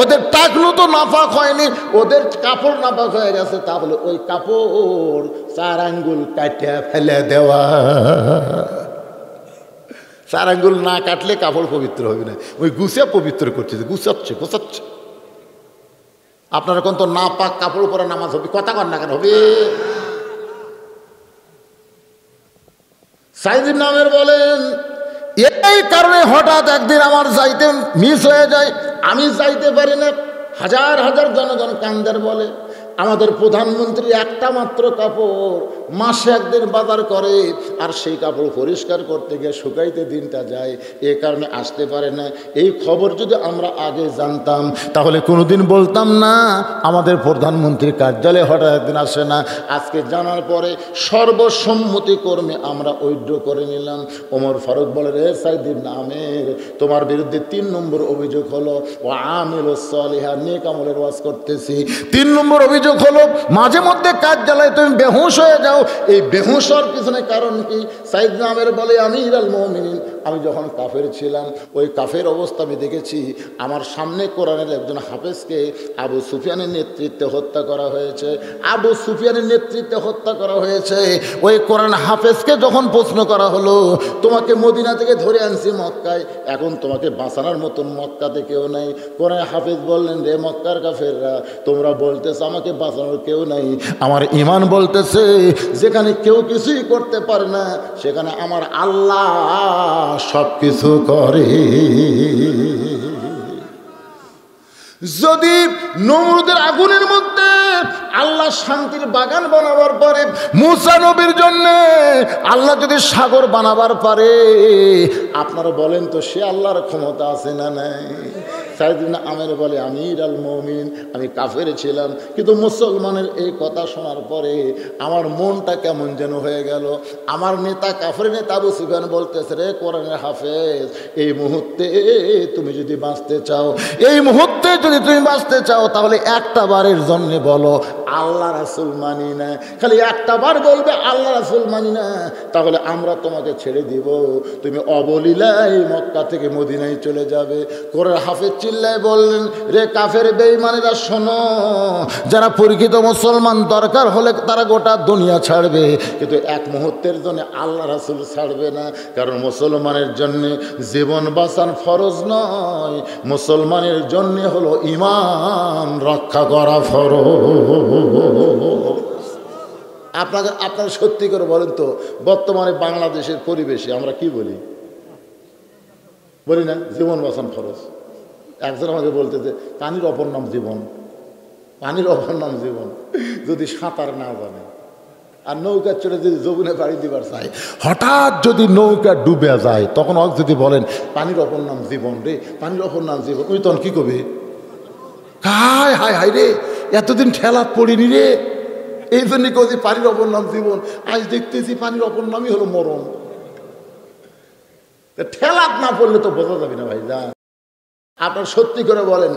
ওদের টাকনু তো নাপাক হয়নি, ওদের কাপড় নাপাক হয়ে গেছে। তাহলে ওই কাপড় 4 আঙ্গুল কাটিয়ে ফেলে দেওয়া। 4 আঙ্গুল না কাটলে কাপড় পবিত্র হবে না। ওই গুছিয়ে পবিত্র করছে, গোছাচ্ছে। আপনারা কোন তো নাপাক কাপড় পরে নামাজ হবে? কথা কর না কেন হবে? সাইদিন নামের বলেন, এই কারণে হঠাৎ একদিন আমার যাইতে মিস হয়ে যায়, আমি যাইতে পারি না। হাজার হাজার জনগণ কান্দার বলে, আমাদের প্রধানমন্ত্রী একটা মাত্র কাপড় মাসে একদিন বাজার করে, আর সেই কাপড় পরিষ্কার করতে গিয়ে শুকাইতে দিনটা যায়, এ কারণে আসতে পারে না। এই খবর যদি আমরা আগে জানতাম, তাহলে কোনোদিন বলতাম না আমাদের প্রধানমন্ত্রীর কার্যালয়ে হঠাৎ একদিন আসে না। আজকে জানার পরে সর্বসম্মতিক্রমে আমরা ঐক্য করে নিলাম। ওমর ফারুক বলে, রে সাইদিন আমের, তোমার বিরুদ্ধে 3 নম্বর অভিযোগ হলো ও আমিলুস সালিহা, নেক আমলের ওয়াজ করতেছি। 3 নম্বর অভিযোগ হলো মাঝে মধ্যে কার্যালয়ে তুমি বেহুশ হয়ে যাও। এই বেহুশ হওয়ার পিছনে কারণ কি? সাইদিন আমের বলে, আমিরুল মুমিনিন, আমি যখন কাফের ছিলাম, ওই কাফের অবস্থা আমি দেখেছি। আমার সামনে কোরআনের একজন হাফেজকে আবু সুফিয়ানের নেতৃত্বে হত্যা করা হয়েছে। আবু সুফিয়ানের নেতৃত্বে হত্যা করা হয়েছে। ওই কোরআন হাফেজকে যখন প্রশ্ন করা হলো, তোমাকে মদিনা থেকে ধরে আনছি মক্কায়, এখন তোমাকে বাঁচানোর মতন মক্কাতে কেউ নাই। কোরআন হাফেজ বললেন, রে মক্কার কাফেররা, তোমরা বলতেছ আমাকে বাঁচানোর কেউ নাই, আমার ঈমান বলতেছে যেখানে কেউ কিছুই করতে পারে না, সেখানে আমার আল্লাহ সব কিছু করে। যদি নমরুদের আগুনের মধ্যে আল্লাহ শান্তির বাগান বানাবার পারে, মুসা নবীর জন্য আল্লাহ যদি সাগর বানাবার পারে, আপনারা বলেন তো সে আল্লাহর ক্ষমতা আছে না নাই? সাইদিন আমের বলে, আমিরুল মুমিন, আমি কাফের ছিলাম, কিন্তু মুসলমানের এই কথা শোনার পরে আমার মনটা কেমন যেন হয়ে গেল। আমার নেতা, কাফের নেতা আবু সুফিয়ান বলতেছে, রে কোরআনের হাফেজ, এই মুহূর্তে তুমি যদি বাঁচতে চাও, এই মুহূর্তে যদি তুমি বাঁচতে চাও, তাহলে একটা বারের জন্য বলো আল্লাহ রাসূল মানি না। খালি একটা বার বলবে আল্লাহ রাসূল মানি না, তাহলে আমরা তোমাকে ছেড়ে দিব, তুমি অবলীলায় মক্কা থেকে মদিনায় চলে যাবে। কোরআন হাফেজ চিল্লায় বললেন, রে কাফের বেঈমানেরা শোনো, যারা পরীক্ষিত মুসলমান দরকার হলে তারা গোটা দুনিয়া ছাড়বে, কিন্তু এক মুহূর্তের জন্য আল্লাহ রাসূল ছাড়বে না। কারণ মুসলমানের জন্য জীবন বাঁচান ফরজ নয়, মুসলমানের জন্য হলো ঈমান রক্ষা করা ফরজ। আপনারা সত্যি করে বলেন তো, বর্তমানে বাংলাদেশের পরিবেশে আমরা কি বলি? বলি না জীবন বাঁচান ফরজ? একজন আমাকে বলতেছে, পানির অপর নাম জীবন, পানির অপর নাম জীবন। যদি সাঁতার না জানে আর নৌকা চড়ে যদি যমুনে বাড়ি দিবার চায়, হঠাৎ যদি নৌকা ডুবে যায়, তখন ওকে যদি বলেন পানির অপর নাম জীবন রে, পানির অপর নাম জীবন, ওই তখন কি কবে? হায় হায় হায় রে, এতদিন ঠেলা পড়িনি রে, এই জন্য কবি পানির অপর নাম জীবন। আজ দেখতেছি পানির অপর নামই হলো মরণ। ঠেলা না পড়লে তো বোঝা যাবে না ভাই। যা আপনার সত্যি করে বলেন,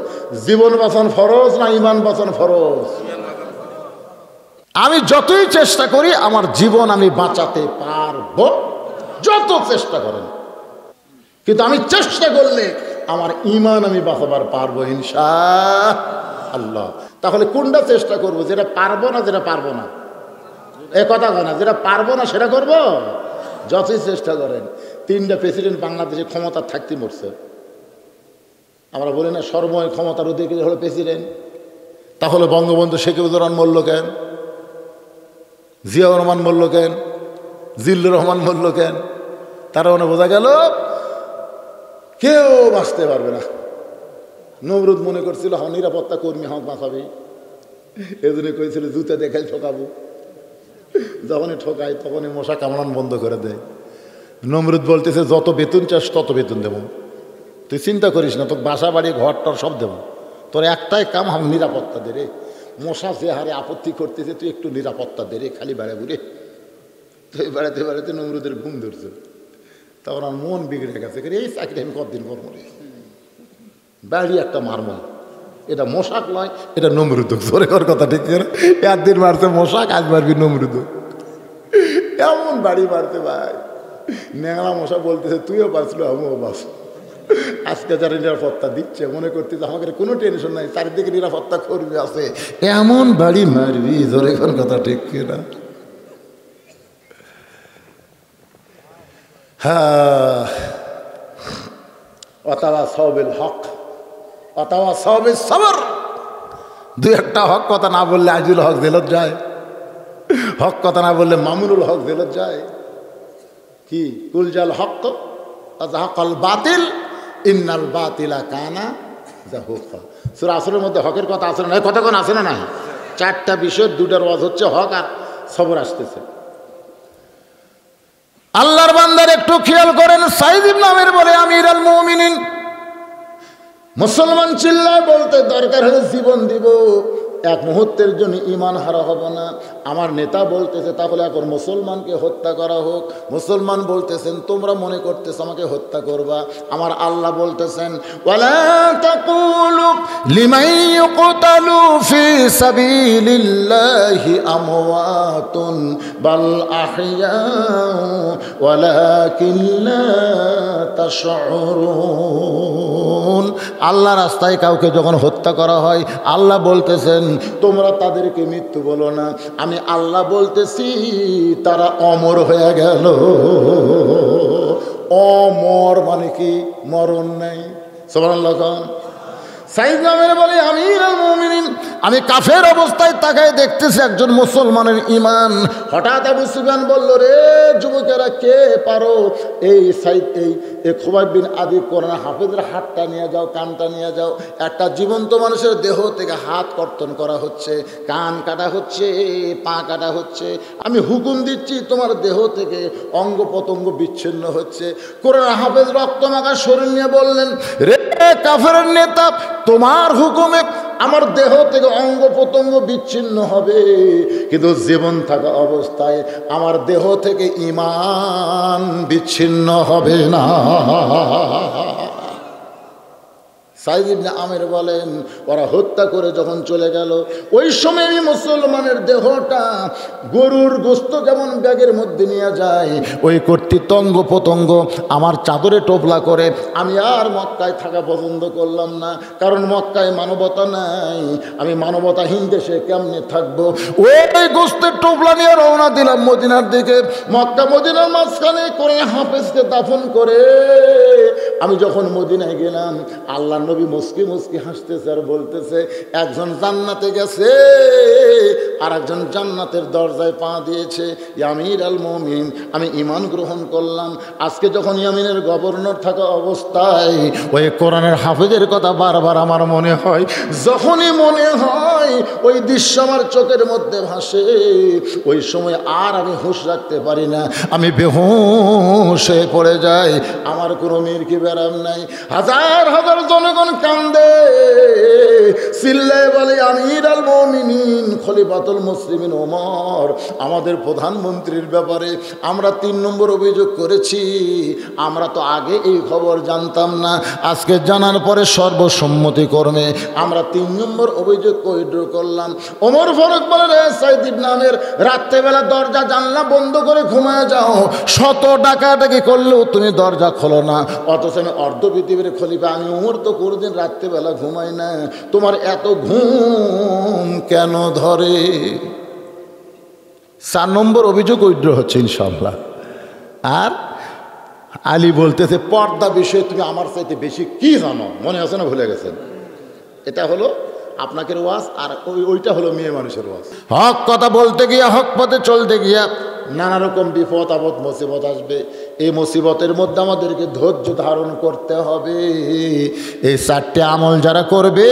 জীবন বাঁচান ফরজ না ঈমান বাঁচান ফরজ? আমি যতই চেষ্টা করি আমার জীবন আমি বাঁচাতে পারবো, যত চেষ্টা করেন, কিন্তু আমি চেষ্টা করলে আমার ঈমান আমি বাঁচাবার পারবো ইনশাআল্লাহ। তাহলে কোনটা চেষ্টা করব? যেটা পারবো না, যেটা পারবো না, এ কথা কয় না। যেটা পারবো না সেটা করব, যতই চেষ্টা করেন। 3টা প্রেসিডেন্ট বাংলাদেশে ক্ষমতা থাকতে মরছে। আমরা বলি না সর্বময় ক্ষমতার অধিকারী হলো প্রেসিডেন্ট। তাহলে বঙ্গবন্ধু শেখ মুজিবুর রহমান মরল কেন? জিয়াউর রহমান মরল কেন? জিল্লুর রহমান মরল কেন? তারা মনে বোঝা গেল কেউ বাঁচতে পারবে না। নমরুদ মনে করছিল নিরাপত্তা কর্মী হক বাঁচাবে, এজন্য কইছিল জুতা দেখাই ঠকাবো। যখনই ঠকাই তখনই মশা কামড়ান বন্ধ করে দেয়। নমরুদ বলতেছে যত বেতন চাস তত বেতন দেব, তুই চিন্তা করিস না, তোর বাসা বাড়ি ঘর টর সব দেবো, তোর একটাই কাম আমি নিরাপত্তা দে রে। মশা যে হারে আপত্তি করতেছে তুই একটু নিরাপত্তা দে রে, খালি বেড়া বুড়ে। তো এই বেড়াতে বেড়াতে নমরুদের ঘুম ধরছে। তখন আমার মন বিগড়ে গেছে, এই চাকরি আমি কতদিন করবো রে, বাড়ি একটা মারমো। এটা মশাক নয়, এটা নমরুদ। জোরে কর কথা, ঠিক করে একদিন মারছে মশাক, আজ মারবি নমরুদ। এমন বাড়ি মারতে ভাই, ন্যাংরা মশা বলতেছে তুইও বাঁচলো আমিও বাঁচ। আজকে যারা নিরাপত্তা দিচ্ছে মনে করতেছে আমাদের কোনো টেনশন নাই, চারিদিকে নিরাপত্তা করবি আছে, এমন বাড়ি মারবি। জোরে কর কথা, ঠিক কিনা? হ্যাঁ, অথবা সবেল হক অথবা সবেল সবর। দুই একটা হক কথা না বললে আজিল হক জেলত যায়, হক কথা না বললে মামুনুল হক জেলত যায়। কি কুলজাল হক আল বাতিল ইন্নাল বাতিলা কানা জাহুকা। সূরা আসরের মধ্যে হকের কথা আছে না? কথা কোন আছে না? নাই। 4টা বিষয়, 2টার ওয়াজ হচ্ছে হক আর সবর আসতেছে। আল্লাহর বান্দার একটু খেয়াল করেন, সাইদ ইবনে আমির বলে আমিরুল মুমিনিন, মুসলমান চিল্লায় বলতে দরকার হলে জীবন দিব, এক মুহূর্তের জন্য ঈমান হারা হব না। আমার নেতা বলতেছে তাহলে এখন মুসলমানকে হত্যা করা হোক। মুসলমান বলতেছেন তোমরা মনে করতেছ আমাকে হত্যা করবা। আমার আল্লাহ বলতেছেন ওয়ালা তাকুলু লিমান ইউকতালু ফি সাবিলিল্লাহি আমওয়াতুন বাল আহইয়া ওয়ালাকিন লা তাশউরুন। আল্লাহ রাস্তায় কাউকে যখন হত্যা করা হয় আল্লাহ বলতেছেন তোমরা তাদেরকে মৃত্যু বলো না, আমি আল্লাহ বলতেছি তারা অমর হয়ে গেল। অমর মানে কি? মরণ নাই। সুবহানাল্লাহ। সাইদ নামের বলে আমিরুল মুমিনিন, আমি কাফের অবস্থায় তাকায় দেখতেছি একজন মুসলমানের ঈমান। হঠাৎ আবু সুফিয়ান বলল, রে যুবকেরা কে পারো এই সাইদ এই খুবাইব বিন আদি কোরআন হাফেজের হাতটা নিয়ে যাও, কানটা নিয়ে যাও। একটা জীবন্ত মানুষের দেহ থেকে হাত কর্তন করা হচ্ছে, কান কাটা হচ্ছে, পা কাটা হচ্ছে। আমি হুকুম দিচ্ছি তোমার দেহ থেকে অঙ্গ প্রত্যঙ্গ বিচ্ছিন্ন হচ্ছে। কোরআন হাফেজ রক্তমাখা শরীর নিয়ে বললেন, রে কাফেরের নেতা, তোমার হুকুমে আমার দেহ থেকে অঙ্গ প্রত্যঙ্গ বিচ্ছিন্ন হবে, কিন্তু জীবন থাকা অবস্থায় আমার দেহ থেকে ঈমান বিচ্ছিন্ন হবে না। সাইদ ইবনে আমির বলেন ওরা হত্যা করে যখন চলে গেল, ওই সময় আমি মুসলমানের দেহটা গরুর গোস্ত যেমন ব্যাগের মধ্যে নিয়ে যায়, ওই কর্তৃত্ব অঙ্গ প্রত্যঙ্গ আমার চাদরে টোপলা করে আমি আর মক্কায় থাকা পছন্দ করলাম না, কারণ মক্কায় মানবতা নাই। আমি মানবতাহীন দেশে কেমনে থাকবো? ওই গোস্তের টোপলা নিয়ে রওনা দিলাম মদিনার দিকে। মক্কা মদিনার মাঝখানে করে হাফেজকে দাফন করে আমি যখন মদিনায় গেলাম, আল্লাহ নবী মুস্কি মুস্কি হাসতেছে আর বলতেছে একজন জান্নাতে গেছে আর একজন জান্নাতের দরজায় পা দিয়েছে। আমিরুল মুমিনিন, আমি ঈমান গ্রহণ করলাম। আজকে যখন ইয়ামিনের গভর্নর থাকা অবস্থায় ওই কোরআনের হাফেজের কথা বারবার আমার মনে হয়, যখনই মনে হয় ওই দৃশ্য আমার চোখের মধ্যে ভাসে, ওই সময় আর আমি হুঁশ রাখতে পারি না, আমি বেহুশ হয়ে পড়ে যাই। আমার কোনো মিরকি ব্যারাম নাই। হাজার হাজার জনগণ কান্দে, চিল্লায় বলে আমিরুল মুমিনিন খলিফাতুল মুসলিমিন ওমর আমাদের প্রধানমন্ত্রীর ব্যাপারে আমরা 3 নম্বর অভিযোগ করেছি। আমরা তো আগে এই খবর জানতাম না, আজকে জানার পরে সর্বসম্মতিক্রমে আমরা 3 নম্বর অভিযোগ উইথড্র করলাম। ওমর ফারুক বলে, রে সাইদ ইবনে আমের, রাত্রেবেলা দরজা জানলা বন্ধ করে ঘুমায় যাও, শত ডাকাডাকি করলেও তুমি দরজা খোলো না, অথচ আমি অর্ধ পৃথিবীর খলিফা, আমি ওমর তো কোনোদিন রাত্রেবেলা ঘুমাই না, তোমার এত ঘুম কেন ধরে? 4 নম্বর অভিযোগ উইথড্র হচ্ছে ইনশাআল্লাহ। আর আলী বলতেছে, পর্দা বিষয়ে তুমি আমার চাইতে বেশি কি জানো? মনে আছে না, ভুলে গেছেন? এটা হলো আপনাকে ওয়াজ, আর ওইটা হলো মেয়ে মানুষের ওয়াজ। হক কথা বলতে গিয়া, হক পথে চলতে গিয়া নানা রকম বিপদ আপদ মুসিবত আসবে। এই মুসিবতের মধ্যে আমাদেরকে ধৈর্য ধারণ করতে হবে। এই 4টে আমল যারা করবে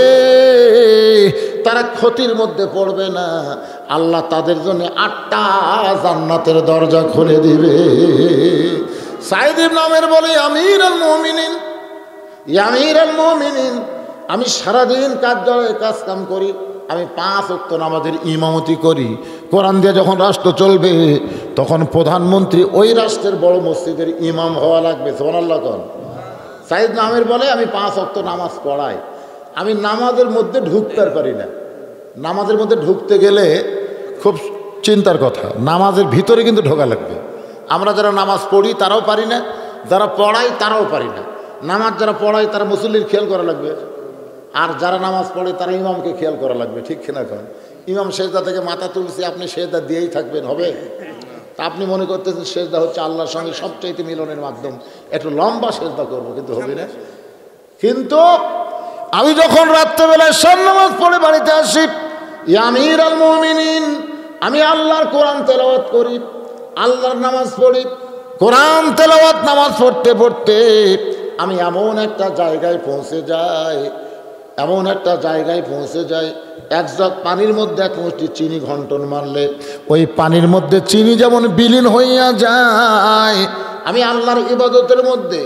তারা ক্ষতির মধ্যে পড়বে না, আল্লাহ তাদের জন্য 8টা জান্নাতের দরজা খুলে দিবে। সাইদ ইবনে আমের বলে, আমিরুল মুমিনিন, আমিরুল মুমিনিন, আমি সারাদিন কাজ কাম করি, আমি 5 ওয়াক্ত নামাজের ইমামতি করি। কোরআন দিয়ে যখন রাষ্ট্র চলবে তখন প্রধানমন্ত্রী ওই রাষ্ট্রের বড় মসজিদের ইমাম হওয়া লাগবে। সুবহানাল্লাহ কোন। সাইদ ইবনে আমের বলে, আমি 5 ওয়াক্ত নামাজ পড়াই, আমি নামাজের মধ্যে ঢুকতে পারি না। নামাজের মধ্যে ঢুকতে গেলে খুব চিন্তার কথা, নামাজের ভিতরে কিন্তু ঢোকা লাগবে। আমরা যারা নামাজ পড়ি তারাও পারি না, যারা পড়াই তারাও পারি না। নামাজ যারা পড়ায় তারা মুসল্লির খেয়াল করা লাগবে, আর যারা নামাজ পড়ে তারা ইমামকে খেয়াল করা লাগবে। ঠিক কিনা করেন? ইমাম সেজদা থেকে মাথা তুলছে, আপনি সেজদা দিয়েই থাকবেন, হবে? তা আপনি মনে করতেছেন সেজদা হচ্ছে আল্লাহর সঙ্গে সবচাইতে মিলনের মাধ্যম, একটু লম্বা সেজদা করবো, কিন্তু হবে না। কিন্তু আমি যখন রাত্রেবেলায় সব নামাজ পড়ে বাড়িতে আসি, আমিরুল মুমিনিন, আমি আল্লাহর কোরআন তেলাওয়াত করি, আল্লাহর নামাজ পড়ি, কোরআন তেলাওয়াত নামাজ পড়তে পড়তে আমি এমন একটা জায়গায় পৌঁছে যাই, এমন একটা জায়গায় পৌঁছে যাই, 1 জগ পানির মধ্যে 1 মুষ্টি চিনি ঘন্টন মারলে ওই পানির মধ্যে চিনি যেমন বিলীন হইয়া যায়, আমি আল্লাহর ইবাদতের মধ্যে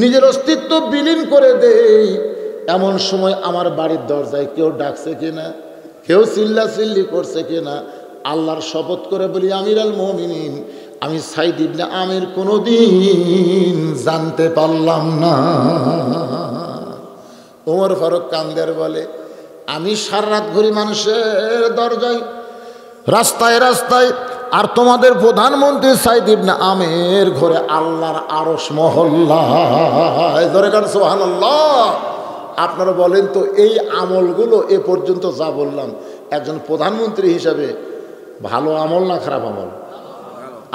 নিজের অস্তিত্ব বিলীন করে দেই। এমন সময় আমার বাড়ির দরজায় কেউ ডাকছে কিনা, কেউ চিল্লাচিল্লি করছে কিনা, আল্লাহর শপথ করে বলি, আমিরুল মুমিনিন, আমি সাইদ ইবনে আমের কোনোদিন জানতে পারলাম না। ওমর ফারুক কান্দের বলে, আমি সারা রাত ঘুরি মানুষের দরজায়, রাস্তায় রাস্তায়, আর তোমাদের প্রধানমন্ত্রী সাইদ ইবনে আমের ঘরে আল্লাহর আরশ মহল্লায়। ধরে গান সুবহানাল্লাহ। আপনারা বলেন তো, এই আমলগুলো এ পর্যন্ত যা বললাম, একজন প্রধানমন্ত্রী হিসাবে ভালো আমল না খারাপ আমল?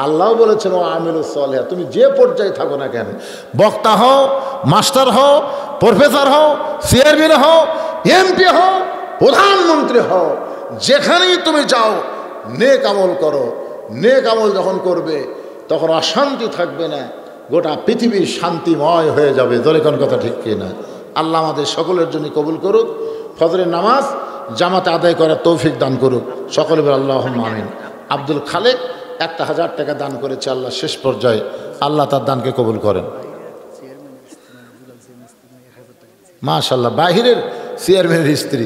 আল্লাহ বলেছেন, ও আমিলুস সালেহা, তুমি যে পর্যায়ে থাকো না কেন, বক্তা হও, মাস্টার হও, প্রফেসর হও, চেয়ারম্যান হও, এমপি হও, প্রধানমন্ত্রী হও, যেখানেই তুমি যাও নেক আমল করো। নেক আমল যখন করবে তখন অশান্তি থাকবে না, গোটা পৃথিবী শান্তিময় হয়ে যাবে। দলে কোন কথা ঠিক কিনা? আল্লাহ আমাদের সকলের জন্য কবুল করুক, ফজরের নামাজ জামাতে আদায় করার তৌফিক দান করুক। সকলে বলে আল্লাহুম্মা আমিন। আব্দুল খালেক 1000 টাকা দান করেছে, আল্লাহ শেষ পর্যায়ে আল্লাহ তার দানকে কবুল করেন। মাশাআল্লাহ, বাহিরের চেয়ারম্যানের স্ত্রী,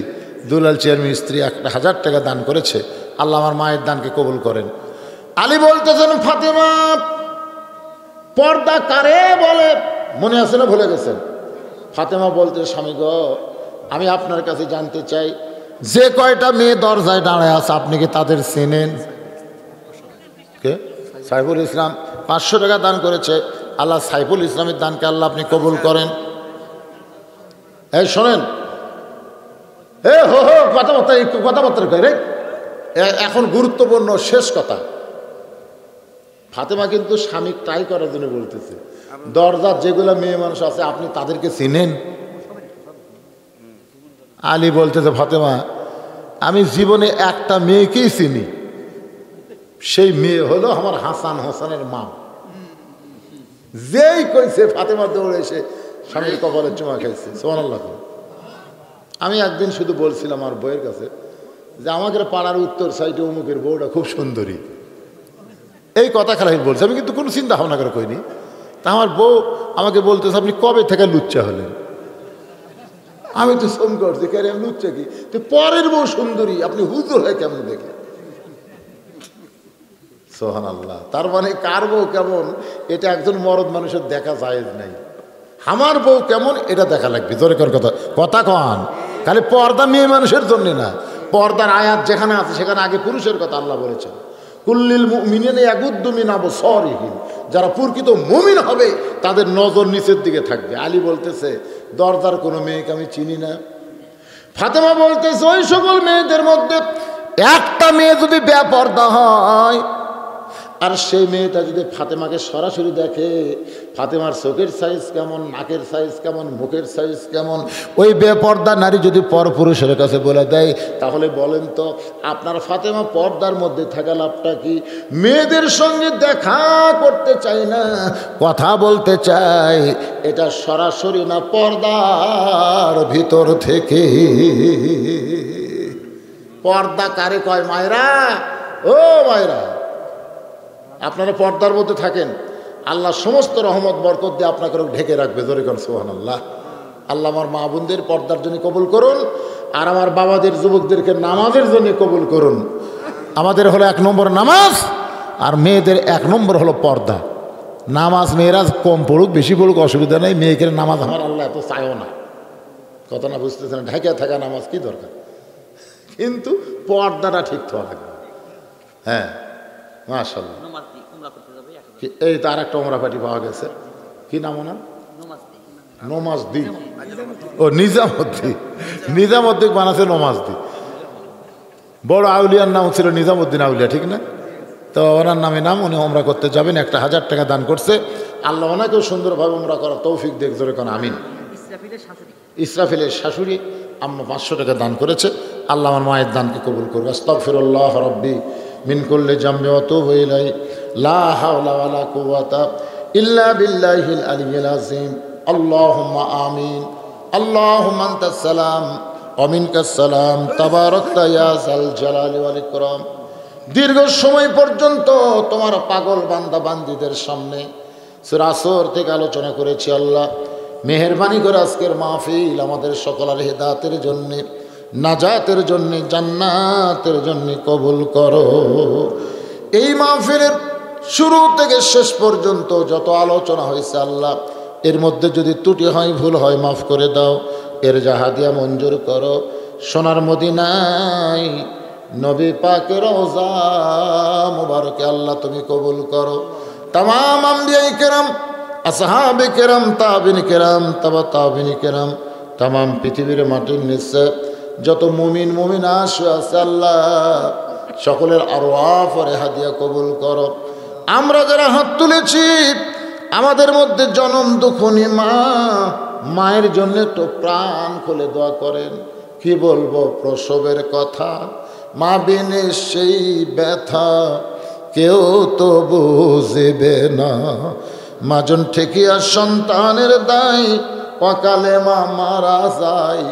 দুলাল চেয়ারম্যানের স্ত্রী 1000 টাকা দান করেছে, আল্লাহ আমার মায়ের দানকে কবুল করেন। আলী বলতেছেন, ফাতেমা, পর্দা কারে বলে? মনে আছে না, ভুলে গেছেন? ফাতেমা বলতে, স্বামী গো, আমি আপনার কাছে জানতে চাই, যে কয়টা মেয়ে দরজায় দাঁড়ায় আছে আপনি কি তাদের চেনেন? কে? সাইফুল ইসলাম 500 টাকা দান করেছে, আল্লাহ সাইফুল ইসলামের দানকে আল্লাহ আপনি কবুল করেন। এই শোনেন, কথাবার্তা একটু কথাবার্তা করে, এখন গুরুত্বপূর্ণ শেষ কথা। ফাতেমা কিন্তু স্বামী ট্রাই করার জন্য বলতেছে, দরজার যেগুলো মেয়ে মানুষ আছে আপনি তাদেরকে চিনেন? আলী বলতেছে, ফাতেমা, আমি জীবনে একটা মেয়েকেই চিনি, সেই মেয়ে হলো আমার হাসান হোসেনের মা। যেই কইছে ফাতেমা দৌড়ে এসে স্বামীর কপালে চুমা খেয়েছে। সুবহানাল্লাহ। আমি একদিন শুধু বলছিলাম আমার বউয়ের কাছে যে আমাদের পাড়ার উত্তর সাইডে অমুকের বউটা খুব সুন্দরী, এই কথা খেলা বলছে, আমি কিন্তু কোনো চিন্তা ভাবনা করে কইনি। তা আমার বউ আমাকে বলতেছে, আপনি কবে থেকে লুচ্চা হলেন? আমি তো সোম করছি কে আমি লুচ্চে কি তো পরের বউ সুন্দরী আপনি হুজুর হয় কেমন দেখে সোহান আল্লাহ। তার মানে কার বউ কেমন এটা একজন মরদ মানুষের দেখা জায়েজ নাই। আমার বউ কেমন এটা দেখা লাগবে। জোরে কর কথা কথা কন। খালি পর্দা মেয়ে মানুষের জন্য না, পর্দার আয়াত যেখানে আছে সেখানে আগে পুরুষের কথা আল্লাহ বলেছেন। কুল্লিল মুমিনিনা ইয়াগুদ্দু মিন আবসারিহিম, যারা প্রকৃত মুমিন হবে তাদের নজর নিচের দিকে থাকবে। আলী বলতেছে দরজার কোনো মেয়েকে আমি চিনি না। ফাতেমা বলতেছে ওই সকল মেয়েদের মধ্যে একটা মেয়ে যদি বেপর্দা হয় আর সেই মেয়েটা যদি ফাতেমাকে সরাসরি দেখে, ফাতেমার চোখের সাইজ কেমন, নাকের সাইজ কেমন, মুখের সাইজ কেমন, ওই বেপর্দা নারী যদি পরপুরুষের কাছে বলে দেয়, তাহলে বলেন তো আপনার ফাতেমা পর্দার মধ্যে থাকা লাভটা কি? মেয়েদের সঙ্গে দেখা করতে চাই না, কথা বলতে চাই, এটা সরাসরি না পর্দার ভিতর থেকে। পর্দা কারে কয় মায়েরা? ও মায়েরা, আপনারা পর্দার মধ্যে থাকেন, আল্লাহ সমস্ত রহমত বরকত দিয়ে আপনাকে ঢেকে রাখবে। জোরে করেন সুবহানাল্লাহ। আল্লাহ আমার মা বোনদের পর্দার জন্য কবুল করুন, আর আমার বাবাদের যুবকদেরকে নামাজের জন্য কবুল করুন। আমাদের হলো 1 নম্বর নামাজ, আর মেয়েদের 1 নম্বর হলো পর্দা। নামাজ মেয়েরা কম পড়ুক বেশি পড়ুক অসুবিধা নেই, মেয়েকে নামাজ আমার আল্লাহ এত চায়ও না। কথা না বুঝতেছেন? ঢাকা থাকা নামাজ কি দরকার, কিন্তু পর্দাটা ঠিক হওয়া লাগবে। হ্যাঁ মাশাআল্লাহ। এই তো আর একটা ওমরা পার্টি পাওয়া গেছে, কি নাম ওনার? নমাজদি। ও নিজামুদ্দিন, নিজামুদ্দিন বানাচ্ছে নমাজদি। বড় আউলিয়ার নাম ছিল নিজামুদ্দিন আউলিয়া, ঠিক না? তো ওনার নামে নাম, উনি ওমরা করতে যাবেন, 1000 টাকা দান করছে। আল্লাহ ওনাকেও সুন্দরভাবে ওমরা করার তৌফিক দেখ। জোরে কোন আমিন। ইসরাফিলের শাশুড়ি আম্মা 500 টাকা দান করেছে। আল্লাহ আমার মায়ের দানকে কবুল করবে। আস্তাগফিরুল্লাহ রাব্বি মিন কুল্লি জামবি ওয়া আতুবু ইলাইহি লা হাওলা ওয়ালা কুওয়াতা ইল্লা বিল্লাহিল আলিয়্যিল আযীম। আল্লাহুম্মা আমিন। আল্লাহুম্মা আনতাস সালাম ওয়া মিনকাস সালাম তাবারাকতা ইয়া যাল জালালি ওয়াল ইকরাম। দীর্ঘ সময় পর্যন্ত তোমার পাগল বান্দা বান্দীদের সামনে সূরা আসর থেকে আলোচনা করেছি। আল্লাহ মেহেরবানি করে আজকের মাহফিল আমাদের সকলের হেদায়েতের জন্য, নাজাতের জন্য, জান্নাতের জন্য কবুল করো। এই মাহফিলের শুরু থেকে শেষ পর্যন্ত যত আলোচনা হয়েছে আল্লাহ, এর মধ্যে যদি ত্রুটি হয়, ভুল হয়, মাফ করে দাও। এর জাহাদিয়া মঞ্জুর করো। সোনার মদিনায় নবী পাকের রওজা মুবারকে আল্লাহ তুমি কবুল করো। তামাম আম্বিয়া কেরাম, আসহাবে কেরাম, তাবিন কেরাম, তাবা তাবিন কেরাম, তামাম পৃথিবীর মাটির নিচে যত মুমিন মুমিনা আছে আল্লাহ সকলের আরওয়াহ হাদিয়া কবুল করো। আমরা যারা হাত তুলেছি, আমাদের মধ্যে জনম দুঃখনী মা, মায়ের জন্য তো প্রাণ খুলে দোয়া করেন। কি বলবো প্রসবের কথা, মা বিনে সেই ব্যথা কেউ তো বুঝবে না। মাজন ঠেকিয়া সন্তানের দায়, অকালে মা মারা যায়,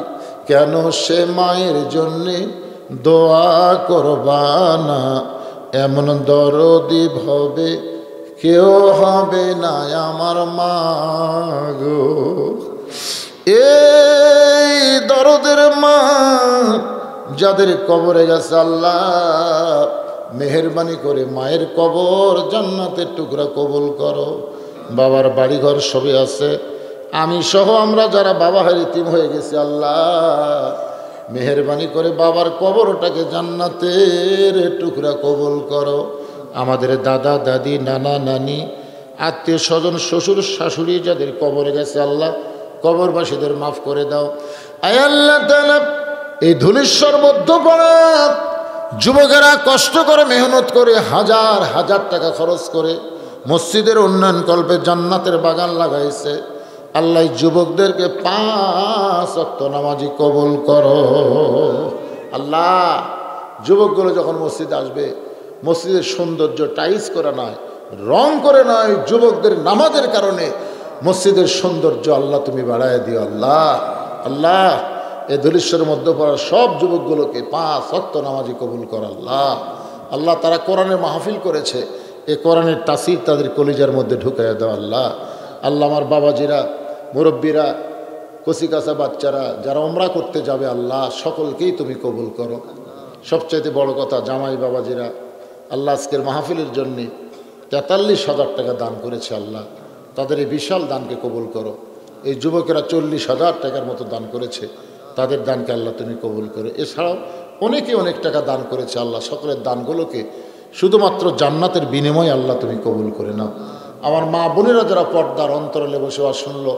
কেন সে মায়ের জন্যে দোয়া করবা না? এমন দরদি হবে কেউ হবে না আমার মা গো। এই দরদের মা যাদের কবরে গেছে আল্লাহ মেহেরবানি করে মায়ের কবর জান্নাতের টুকরা কবুল করো। বাবার বাড়িঘর সবই আছে, আমি সহ আমরা যারা বাবা হারিতিম হয়ে গেছি আল্লাহ মেহেরবানি করে বাবার কবরটাকে জান্নাতের টুকরা কবুল করো। আমাদের দাদা দাদি, নানা নানি, আত্মীয় স্বজন, শ্বশুর শাশুড়ি যাদের কবরে গেছে আল্লাহ কবরবাসীদের মাফ করে দাও। আয় আল্লাহ তাআলা এই ধুলিশ্বর মধ্যপাড়া যুবকেরা কষ্ট করে মেহনত করে হাজার হাজার টাকা খরচ করে মসজিদের উন্নয়ন কল্পে জান্নাতের বাগান লাগাইছে। আল্লাহ যুবকদেরকে 5 ওয়াক্ত নামাজি কবুল করো। আল্লাহ যুবকগুলো যখন মসজিদে আসবে, মসজিদের সৌন্দর্য টাইলস করা নয়, রং করে নয়, যুবকদের নামাজের কারণে মসজিদের সৌন্দর্য আল্লাহ তুমি বাড়ায় দিও। আল্লাহ আল্লাহ এই ধুলিশ্বরের মধ্যে পড়া সব যুবকগুলোকে 5 ওয়াক্ত নামাজি কবুল কর। আল্লাহ আল্লাহ তারা কোরআনের মাহফিল করেছে, এই কোরআনের তাসির তাদের কলিজার মধ্যে ঢুকাইয়া দাও। আল্লাহ আল্লাহ আমার বাবাজিরা, মুরব্বীরা, কচি কাঁচা বাচ্চারা যারা ওমরা করতে যাবে আল্লাহ সকলকেই তুমি কবুল করো। সবচাইতে বড় কথা জামাই বাবাজিরা আল্লাহ আজকের মাহফিলের জন্যে 43,000 টাকা দান করেছে আল্লাহ, তাদের এই বিশাল দানকে কবুল করো। এই যুবকেরা 40,000 টাকার মতো দান করেছে, তাদের দানকে আল্লাহ তুমি কবুল করো। এছাড়াও অনেকে অনেক টাকা দান করেছে আল্লাহ, সকলের দানগুলোকে শুধুমাত্র জান্নাতের বিনিময়ে আল্লাহ তুমি কবুল করে নাও। আমার মা বোনেরা যারা পর্দার অন্তরালে বসে শুনলো,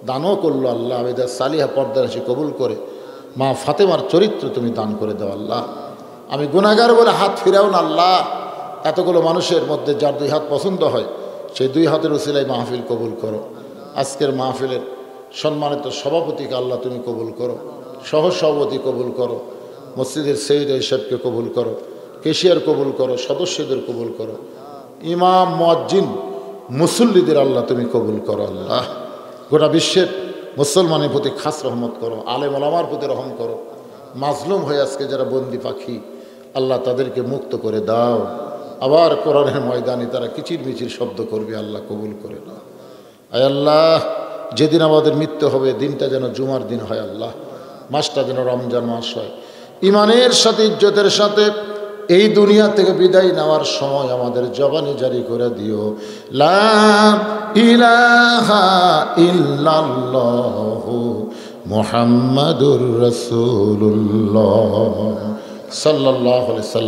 দানও করলো আল্লাহ, আবেদা সালিহা পর্দার এসে কবুল করে মা ফাতেমার চরিত্র তুমি দান করে দাও আল্লাহ। আমি গুনাহগার বলে হাত ফিরাও না আল্লাহ, এতগুলো মানুষের মধ্যে যার 2 হাত পছন্দ হয় সেই 2 হাতের উসিলায় মাহফিল কবুল করো। আজকের মাহফিলের সম্মানিত সভাপতিকে আল্লাহ তুমি কবুল করো, সহসভাপতি কবুল করো, মসজিদের সৈয়দ হিসাবকে কবুল করো, কেশিয়ার কবুল করো, সদস্যদের কবুল করো, ইমাম মুয়াজ্জিন মুসল্লিদের আল্লাহ তুমি কবুল করো আল্লাহ। গোটা বিশ্বের মুসলমানের প্রতি খাস রহমত করো, আলেম ওলামার প্রতি রহম করো। মাজলুম হয়ে আজকে যারা বন্দি পাখি আল্লাহ তাদেরকে মুক্ত করে দাও। আবার কোরআনের ময়দানে তারা কিচির মিচির শব্দ করবে, আল্লাহ কবুল করে নাও। আয় আল্লাহ, যেদিন আমাদের মৃত্যু হবে দিনটা যেন জুমার দিন হয় আল্লাহ, মাসটা যেন রমজান মাস হয়। ইমানের সাথে ইজ্জতের সাথে এই দুনিয়া থেকে বিদায় নেওয়ার সময় আমাদের জবানে জারি করে দিও, লা ইলাহা ইল্লাল্লাহু মুহাম্মাদুর রাসূলুল্লাহ সাল্লাল্লাহু আলাইহি ওয়াসাল্লাম।